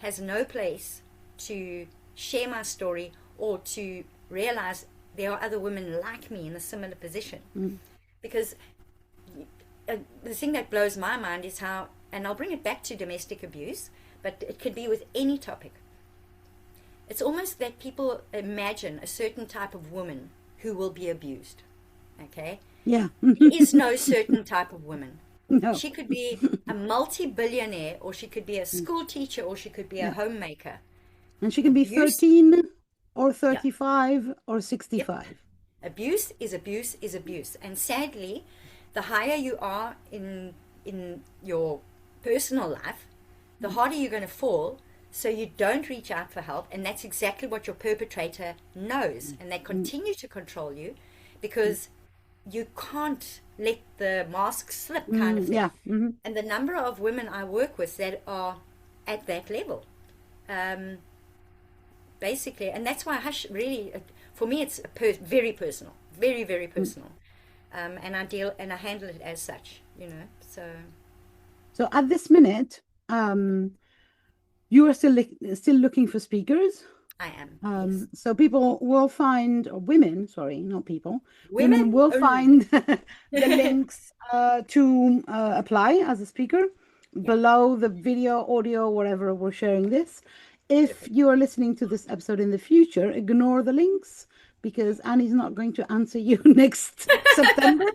S2: has no place to share my story or to realize there are other women like me in a similar position.
S1: mm,
S2: Because the thing that blows my mind is how and I'll bring it back to domestic abuse, but it could be with any topic. It's almost that people imagine a certain type of woman who will be abused. Okay?
S1: Yeah.
S2: There is no certain type of woman.
S1: No.
S2: She could be a multi-billionaire, or she could be a school teacher, or she could be a
S1: Yeah.
S2: homemaker.
S1: And she can be
S2: Abuse,
S1: 13 or
S2: yeah,
S1: 35 or
S2: yep.
S1: 65.
S2: Abuse is abuse is abuse. And sadly, the higher you are in your personal life, the harder you're going to fall. So you don't reach out for help, and that's exactly what your perpetrator knows, and they continue to control you because you can't let the mask slip, kind of thing.
S1: Yeah. Mm-hmm.
S2: And the number of women I work with that are at that level, basically, and that's why Hush really, for me, it's very personal, very, very personal, and I handle it as such,
S1: So at this minute, you are still looking for speakers.
S2: I am. Yes.
S1: So people will find, or women, sorry, not people, women
S2: Women
S1: will
S2: only.
S1: find the links to apply as a speaker below the video, audio, whatever we're sharing this. If you are listening to this episode in the future, ignore the links because Annie's not going to answer you next September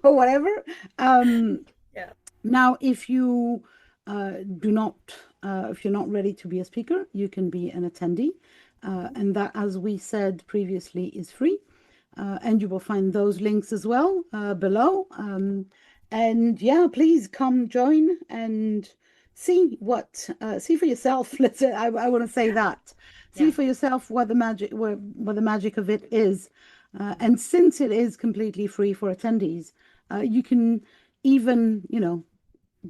S1: or whatever.
S2: Yeah.
S1: Now, if you if you're not ready to be a speaker, you can be an attendee. And that, as we said previously, is free. And you will find those links as well below. And yeah, please come join and see see for yourself. I want to say that. See
S2: Yeah.
S1: for yourself what the magic of it is. And since it is completely free for attendees, you can even,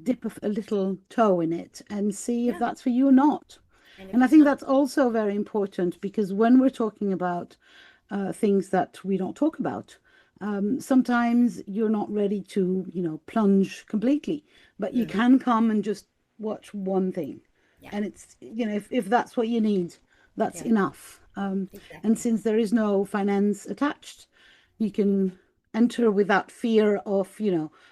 S1: dip a little toe in it and see if
S2: Yeah.
S1: that's for you or not.
S2: And if
S1: And I
S2: it's
S1: think
S2: not,
S1: that's also very important because when we're talking about things that we don't talk about, sometimes you're not ready to, plunge completely, but you can come and just watch one thing.
S2: yeah,
S1: And it's, if that's what you need, that's
S2: yeah,
S1: enough. And
S2: exactly.
S1: since there is no finance attached, you can enter without fear of,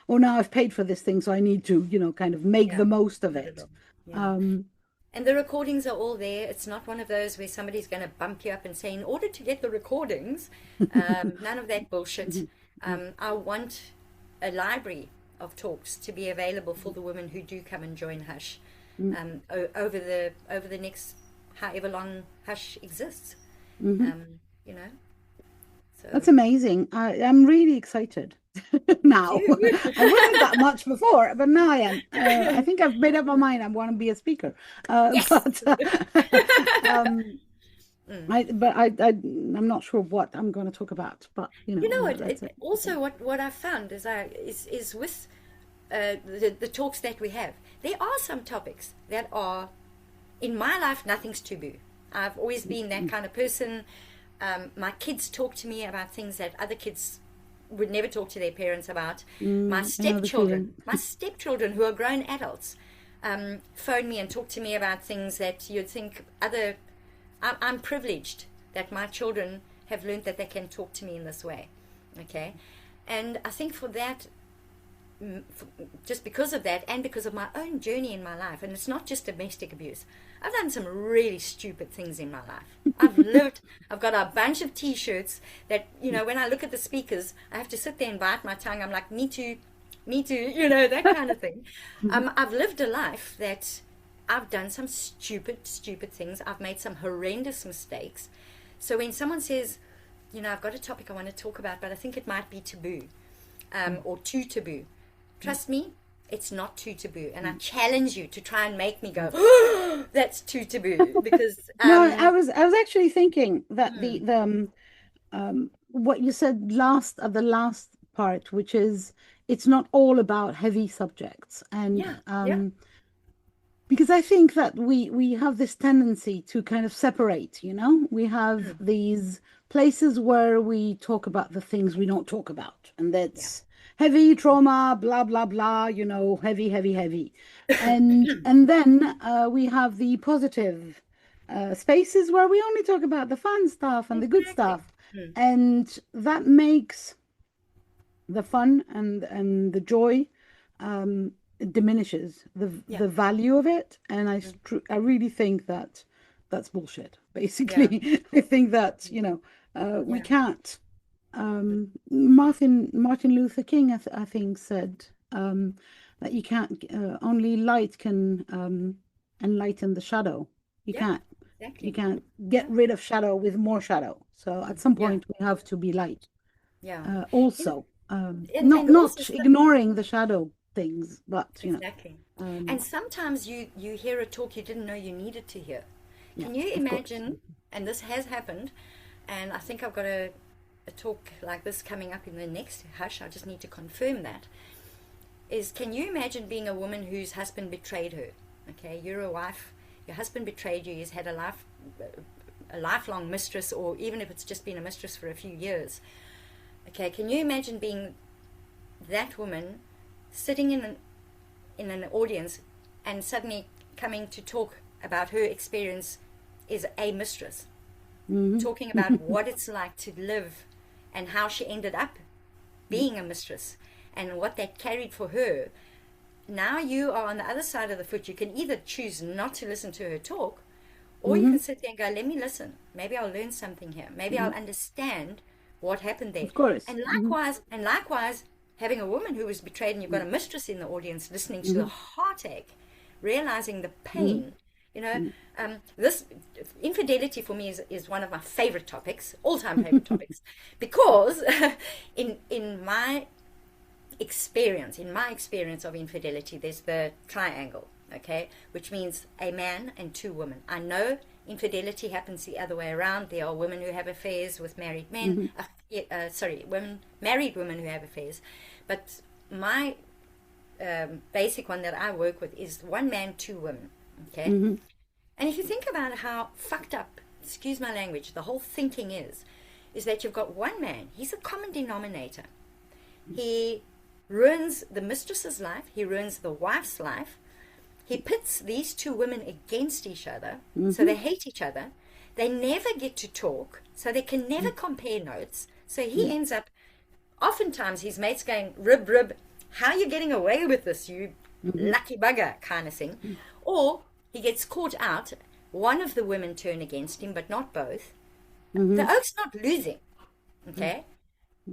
S1: oh, now I've paid for this thing, so I need to, kind of make
S2: Yeah.
S1: the most of
S2: Put it
S1: it.
S2: on. Yeah.
S1: Um,
S2: And the recordings are all there. It's not one of those where somebody's going to bump you up and say, in order to get the recordings, none of that bullshit. I want a library of talks to be available for the women who do come and join Hush over the next however long Hush exists. You know, so
S1: That's amazing. I'm really excited now. I wasn't that much before, but now I am. I think I've made up my mind. I want to be a speaker.
S2: yes.
S1: But I'm not sure what I'm going to talk about. But
S2: You know what?
S1: that's it.
S2: Also, what I've found is with the talks that we have, there are some topics that are in my life nothing's taboo. I've always been that kind of person. My kids talk to me about things that other kids would never talk to their parents about. My
S1: I know the feeling.
S2: stepchildren who are grown adults, phone me and talk to me about things that you'd think I'm privileged that my children have learned that they can talk to me in this way. Okay. And I think for that, just because of that and because of my own journey in my life, and it's not just domestic abuse, I've done some really stupid things in my life. I've got a bunch of t-shirts that, when I look at the speakers, I have to sit there and bite my tongue. I'm like, me too, that kind of thing. I've lived a life that I've done some stupid things. I've made some horrendous mistakes. So when someone says, I've got a topic I want to talk about, but I think it might be taboo, or too taboo, trust me, it's not too taboo. And I challenge you to try and make me go, oh, that's too taboo. Because
S1: No, I was actually thinking that the what you said the last part, which is it's not all about heavy subjects, and
S2: yeah.
S1: because I think that we have this tendency to kind of separate, we have these places where we talk about the things we don't talk about, and that's heavy trauma, blah blah blah, heavy, and then we have the positive spaces where we only talk about the fun stuff and the good
S2: Exactly.
S1: stuff, and that makes the fun and the joy it diminishes
S2: Yeah.
S1: the value of it, and
S2: Mm.
S1: I really think that that's bullshit.
S2: Yeah.
S1: Basically, I think that we
S2: Yeah.
S1: can't. Martin Luther King, I think, said that you can't only light can enlighten the shadow. You
S2: Yeah.
S1: can't you
S2: Exactly.
S1: can't get
S2: Yeah.
S1: rid of shadow with more shadow. So at some
S2: Yeah.
S1: point we have to be light.
S2: Yeah. You know,
S1: Also,
S2: and also
S1: not ignoring the shadow things, but
S2: exactly. And sometimes you hear a talk you didn't know you needed to hear.
S1: yeah,
S2: Can you
S1: of course.
S2: imagine? And this has happened, and I think I've got a talk like this coming up in the next hush. I just need to confirm that. Is can you imagine being a woman whose husband betrayed her? Okay, you're a wife. Your husband betrayed you. He's had a lifelong mistress, or even if it's just been a mistress for a few years. Okay, can you imagine being that woman sitting in an audience and suddenly coming to talk about her experience as a mistress, talking about what it's like to live and how she ended up being a mistress and what that carried for her. Now you are on the other side of the foot. You can either choose not to listen to her talk, or you
S1: Hmm.
S2: can sit there and go, let me listen. Maybe I'll learn something here. Maybe I'll understand what happened there.
S1: Of course.
S2: And likewise, having a woman who was betrayed and you've got a mistress in the audience listening to the
S1: Hmm.
S2: heartache, realizing the
S1: Hmm.
S2: pain. You know, this infidelity for me is one of my favorite topics, all-time favorite topics, because in my experience of infidelity, there's the triangle, okay, which means a man and two women. I know infidelity happens the other way around. There are women who have affairs with married men. Married women who have affairs. But my basic one that I work with is one man, two women, okay.
S1: Hmm.
S2: And if you think about how fucked up, excuse my language, the whole thinking is that you've got one man. He's a common denominator. He ruins the mistress's life. He ruins the wife's life. He pits these two women against each other, so they hate each other. They never get to talk, so they can never compare notes. So he ends up, oftentimes, his mates going, rib, rib, how are you getting away with this, you lucky bugger, kind of thing. Or he gets caught out. One of the women turn against him, but not both. The oak's not losing, okay?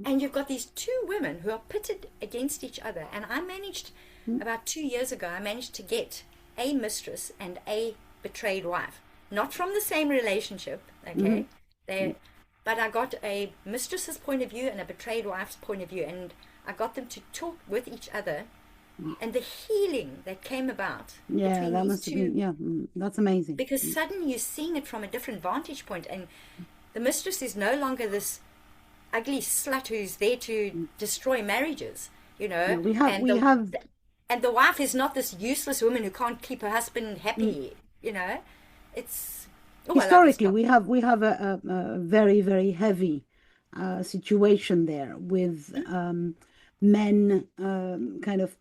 S2: And you've got these two women who are pitted against each other. And I managed, about 2 years ago, I managed to get a mistress and a betrayed wife. Not from the same relationship, okay? But I got a mistress's point of view and a betrayed wife's point of view. And I got them to talk with each other. And the healing that came about
S1: Yeah,
S2: between
S1: that
S2: these
S1: must have been,
S2: two,
S1: yeah, that's amazing.
S2: because suddenly you're seeing it from a different vantage point. And the mistress is no longer this ugly slut who's there to destroy marriages, you
S1: Yeah,
S2: know,
S1: we have
S2: and the wife is not this useless woman who can't keep her husband happy, you know. It's I love this
S1: historically
S2: topic.
S1: we have a very, very heavy situation there with men kind of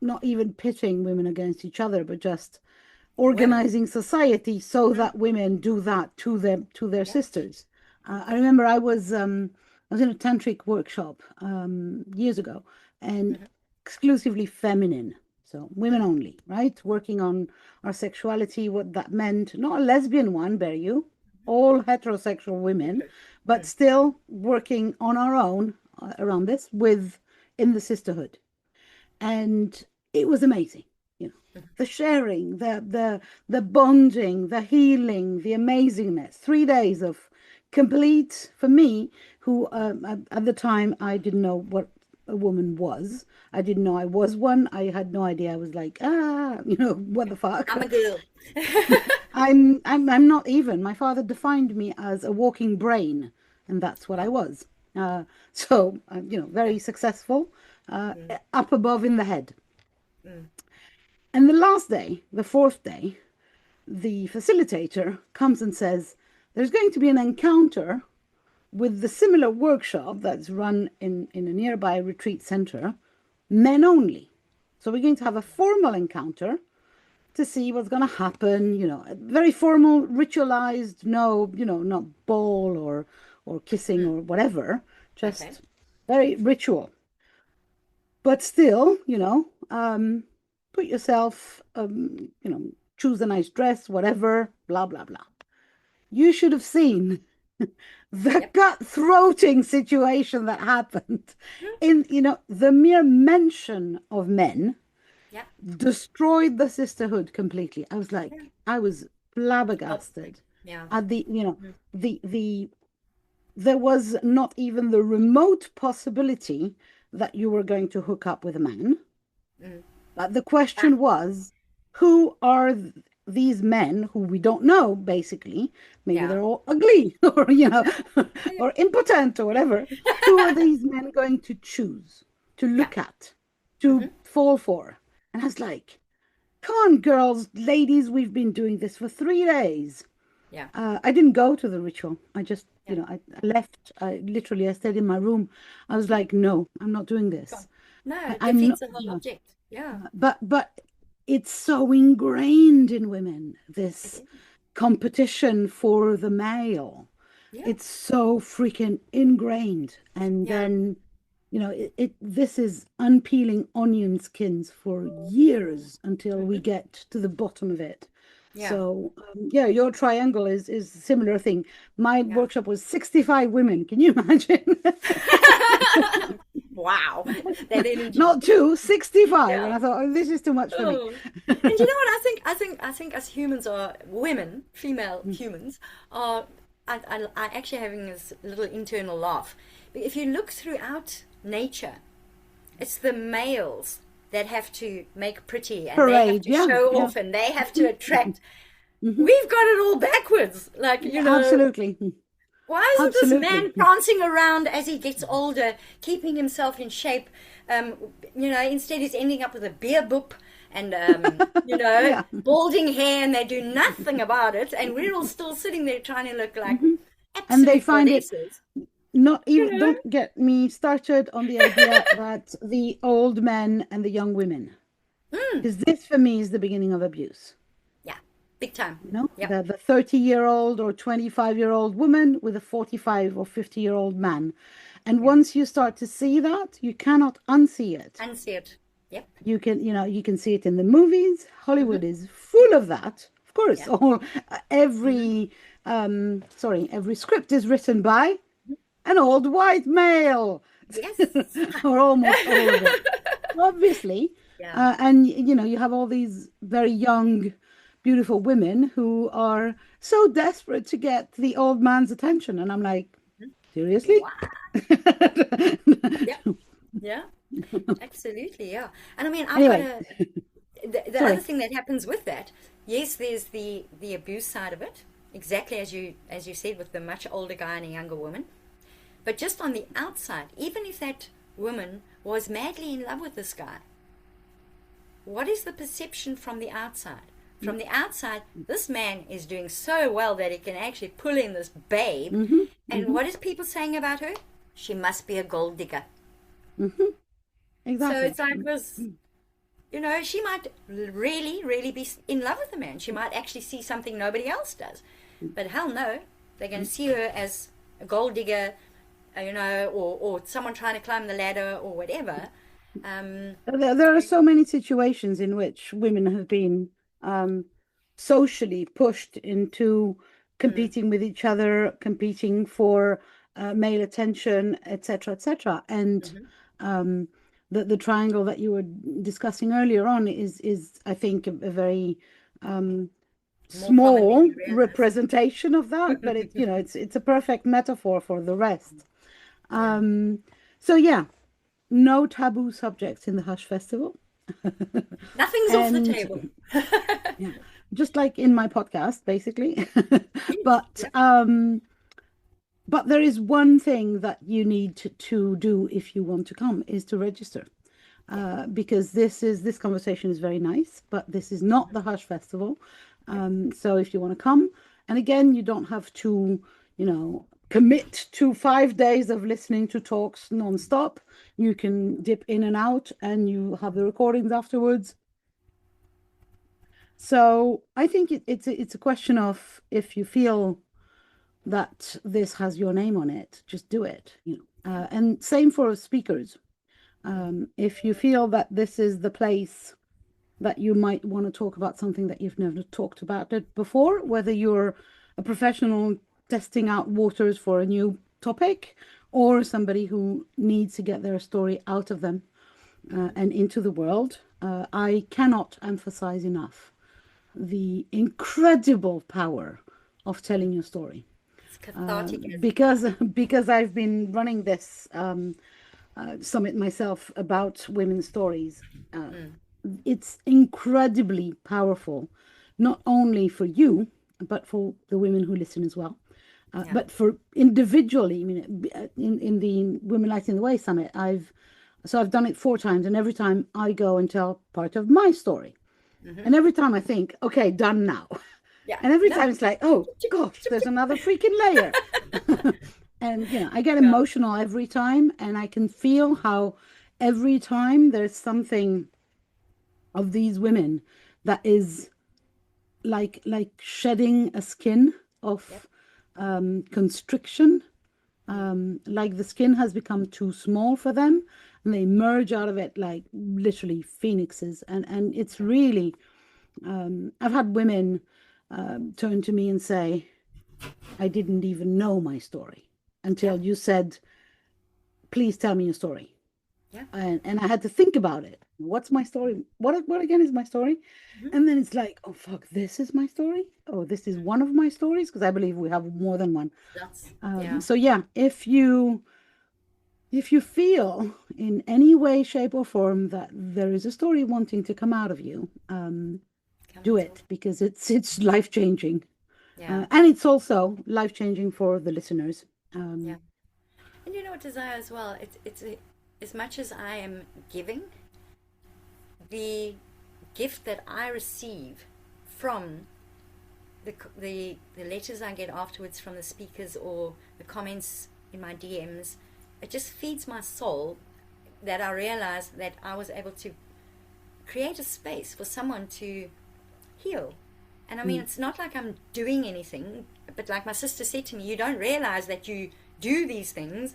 S1: not even pitting women against each other, but just
S2: Women,
S1: organizing society so that women do that to their
S2: yeah,
S1: sisters. I remember I was in a tantric workshop years ago, and exclusively feminine, so women only, right? Working on our sexuality, what that meant. Not a lesbian one, bear you, all heterosexual women, but still working on our own around this with in the sisterhood, and it was amazing. You know, the sharing, the bonding, the healing, the amazingness. 3 days of complete for me, who at the time I didn't know what a woman was. I didn't know I was one. I had no idea. I was like, what the fuck?
S2: I'm a girl.
S1: I'm not even. My father defined me as a walking brain, and that's what I
S2: Oh,
S1: was. So
S2: yeah.
S1: very successful, up above in the head.
S2: Mm.
S1: And the last day, the fourth day, the facilitator comes and says, there's going to be an encounter with the similar workshop that's run in a nearby retreat center, men only. So we're going to have a formal encounter to see what's going to happen, very formal, ritualized, no, not ball or kissing or whatever,
S2: Okay.
S1: just very ritual. But still, put yourself, choose a nice dress, whatever, blah, blah, blah. You should have seen the
S2: Yep.
S1: cutthroating situation that happened in, the mere mention of men
S2: Yeah.
S1: destroyed the sisterhood completely.
S2: Yeah.
S1: I was
S2: Totally.
S1: flabbergasted
S2: Yeah.
S1: at
S2: Mm.
S1: the there was not even the remote possibility that you were going to hook up with a man.
S2: Mm.
S1: But the
S2: Ah,
S1: question was, who are these men who we don't know, basically? Maybe
S2: yeah.
S1: they're all ugly or,
S2: Yeah. Yeah.
S1: or impotent or whatever. Who are these men going to choose, to
S2: Yeah.
S1: look at, to
S2: Hmm.
S1: fall for? And I was like, come on, girls, ladies, we've been doing this for 3 days.
S2: Yeah.
S1: I didn't go to the ritual. I just,
S2: Yeah.
S1: I left. I stayed in my room. I was
S2: Yeah.
S1: like, no, I'm not doing
S2: Gone.
S1: this.
S2: No, it
S1: I'm
S2: defeats
S1: not,
S2: the whole object. Yeah.
S1: but it's so ingrained in women,
S2: It
S1: this
S2: is.
S1: competition for the male.
S2: Yeah.
S1: It's so freaking ingrained. And
S2: Yeah.
S1: then, this is unpeeling onion skins for years until we
S2: Hmm.
S1: get to the bottom of it.
S2: Yeah.
S1: So, yeah, your triangle is a similar thing. My
S2: Yeah.
S1: workshop was 65 women. Can you imagine?
S2: Wow. That energy.
S1: Not two, 65.
S2: Yeah.
S1: And I thought, oh, this is too much for me.
S2: Oh. And you know what I think? I think as humans are women, female humans are. I actually having this little internal laugh. If you look throughout nature, it's the males that have to make pretty and they have
S1: Parade,
S2: to
S1: yeah,
S2: show
S1: yeah.
S2: off and they have to attract.
S1: Hmm.
S2: We've got it all backwards. Like,
S1: Yeah, absolutely.
S2: why isn't this
S1: Absolutely.
S2: man prancing around as he gets older, keeping himself in shape? Um, instead he's ending up with a beer boop and,
S1: Yeah.
S2: balding hair, and they do nothing about it. And we're all still sitting there trying to look like
S1: Hmm. And they
S2: absolute
S1: find it
S2: goddesses.
S1: not
S2: You
S1: even,
S2: know?
S1: don't get me started on the idea that the old men and the young women,
S2: Mm,
S1: because this for me is the beginning of abuse.
S2: yeah, big time. Yep.
S1: The 30-year-old or 25-year-old woman with a 45 or 50-year-old man. And
S2: Yeah.
S1: once you start to see that, you cannot unsee it.
S2: Unsee it. Yep.
S1: You can see it in the movies.
S2: Hmm.
S1: Hollywood is full of that. Of course,
S2: Yeah.
S1: all
S2: Hmm.
S1: every script is written by an old white male,
S2: Yes.
S1: or almost all of it, obviously.
S2: Yeah.
S1: And you have all these very young, beautiful women who are so desperate to get the old man's attention, and I'm like, seriously?
S2: Wow. Yep. Yeah. Absolutely. Yeah. And I mean, I've got
S1: Anyway,
S2: a the other
S1: sorry.
S2: thing that happens with that, yes, there's the abuse side of it, exactly as you said, with the much older guy and a younger woman. But just on the outside, even if that woman was madly in love with this guy, what is the perception from the outside? From the outside, this man is doing so well that he can actually pull in this babe.
S1: Hmm.
S2: And
S1: Hmm.
S2: what is people saying about her? She must be a gold digger.
S1: Hmm.
S2: So
S1: Exactly.
S2: it's like this, she might really, really be in love with the man. She might actually see something nobody else does. But hell no, they're going to see her as a gold digger, or someone trying to climb the ladder or whatever.
S1: There are so many situations in which women have been um, socially pushed into
S2: Mm,
S1: competing with each other, competing for male attention, etc., etc. And
S2: mm-hmm.
S1: um, the triangle that you were discussing earlier on is I think a very
S2: More common than
S1: small
S2: you realize.
S1: representation of that, but it's a perfect metaphor for the rest.
S2: Yeah.
S1: Um, so yeah, no taboo subjects in the Hush Festival.
S2: Nothing's off the
S1: And
S2: table.
S1: yeah, just like in my podcast, basically.
S2: Yes.
S1: But
S2: Yeah.
S1: there is one thing that you need to do if you want to come is to register.
S2: Yeah.
S1: Because this conversation is very nice, but this is not the Hush Festival.
S2: Yeah.
S1: So if you want to come, and again, you don't have to, commit to 5 days of listening to talks nonstop. You can dip in and out, and you have the recordings afterwards. So I think it's a question of, if you feel that this has your name on it, just do it. And same for speakers. If you feel that this is the place that you might want to talk about something that you've never talked about it before, whether you're a professional testing out waters for a new topic or somebody who needs to get their story out of them and into the world. I cannot emphasize enough the incredible power of telling your story.
S2: It's cathartic.
S1: Because I've been running this summit myself about women's stories. It's incredibly powerful, not only for you, but for the women who listen as well. But for individually, I mean, in the Women Lighting the Way Summit, I've done it 4 times, and every time I go and tell part of my story. And every time I think, okay, done now.
S2: Yeah.
S1: And every time it's like, oh gosh, there's another freaking layer. And I get emotional every time, and I can feel how every time there's something of these women that is like shedding a skin of constriction, like the skin has become too small for them, and they emerge out of it like literally phoenixes. And it's really, I've had women turn to me and say, I didn't even know my story until you said, please tell me your story.
S2: Yeah.
S1: And I had to think about it. What's my story? What again is my story? And then it's like, oh fuck, this is my story. Oh, this is one of my stories, because I believe we have more than one. So yeah, if you feel in any way, shape, or form that there is a story wanting to come out of you, do it, because it's life changing. And it's also life changing for the listeners.
S2: And you know what, Isaiah, as well, it's as much as I am giving, the gift that I receive from the letters I get afterwards from the speakers or the comments in my DMs, it just feeds my soul, that I realize that I was able to create a space for someone to heal. And I mean, it's not like I'm doing anything, but like my sister said to me, you don't realize that you do these things.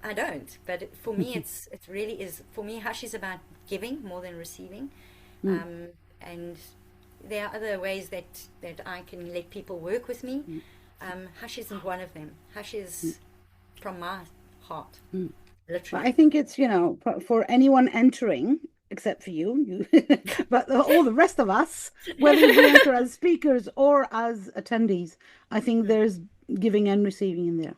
S2: I don't, but for me, it really is. For me, Hush is about giving more than receiving, and there are other ways that I can let people work with me. Hush isn't one of them. Hush is from my heart, literally.
S1: But I think it's, for anyone entering, except for you, but all the rest of us, whether we enter as speakers or as attendees, I think there's giving and receiving in there.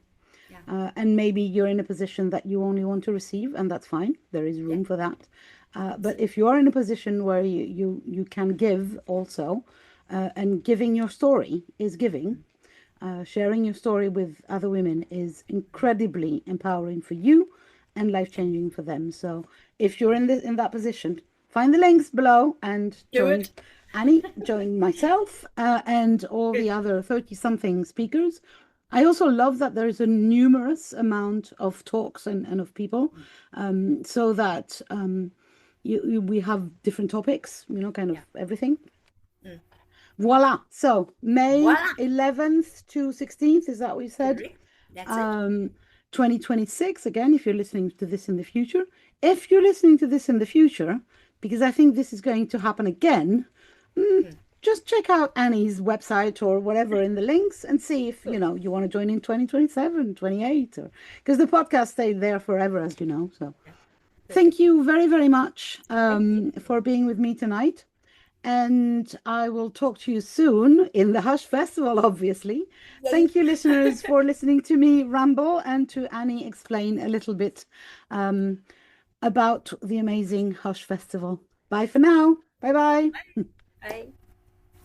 S1: And maybe you're in a position that you only want to receive, and that's fine. There is room for that. But if you are in a position where you can give also, and giving your story is giving, sharing your story with other women is incredibly empowering for you and life-changing for them. So if you're in that position, find the links below and join Annie, join myself, and all the other 30-something speakers. I also love that there is a numerous amount of talks and of people, so that we have different topics, kind of everything. Voila. So May 11th to 16th, is that what we said?
S2: That's it.
S1: 2026, again, if you're listening to this in the future. If you're listening to this in the future, because I think this is going to happen again, just check out Annie's website or whatever in the links and see if, you want to join in 2027, 28, or because the podcast stayed there forever, as you know. So thank you very, very much for being with me tonight. And I will talk to you soon in the Hush Festival, obviously. Thank you, listeners, for listening to me ramble and to Annie explain a little bit about the amazing Hush Festival. Bye for now. Bye-bye.
S2: Bye.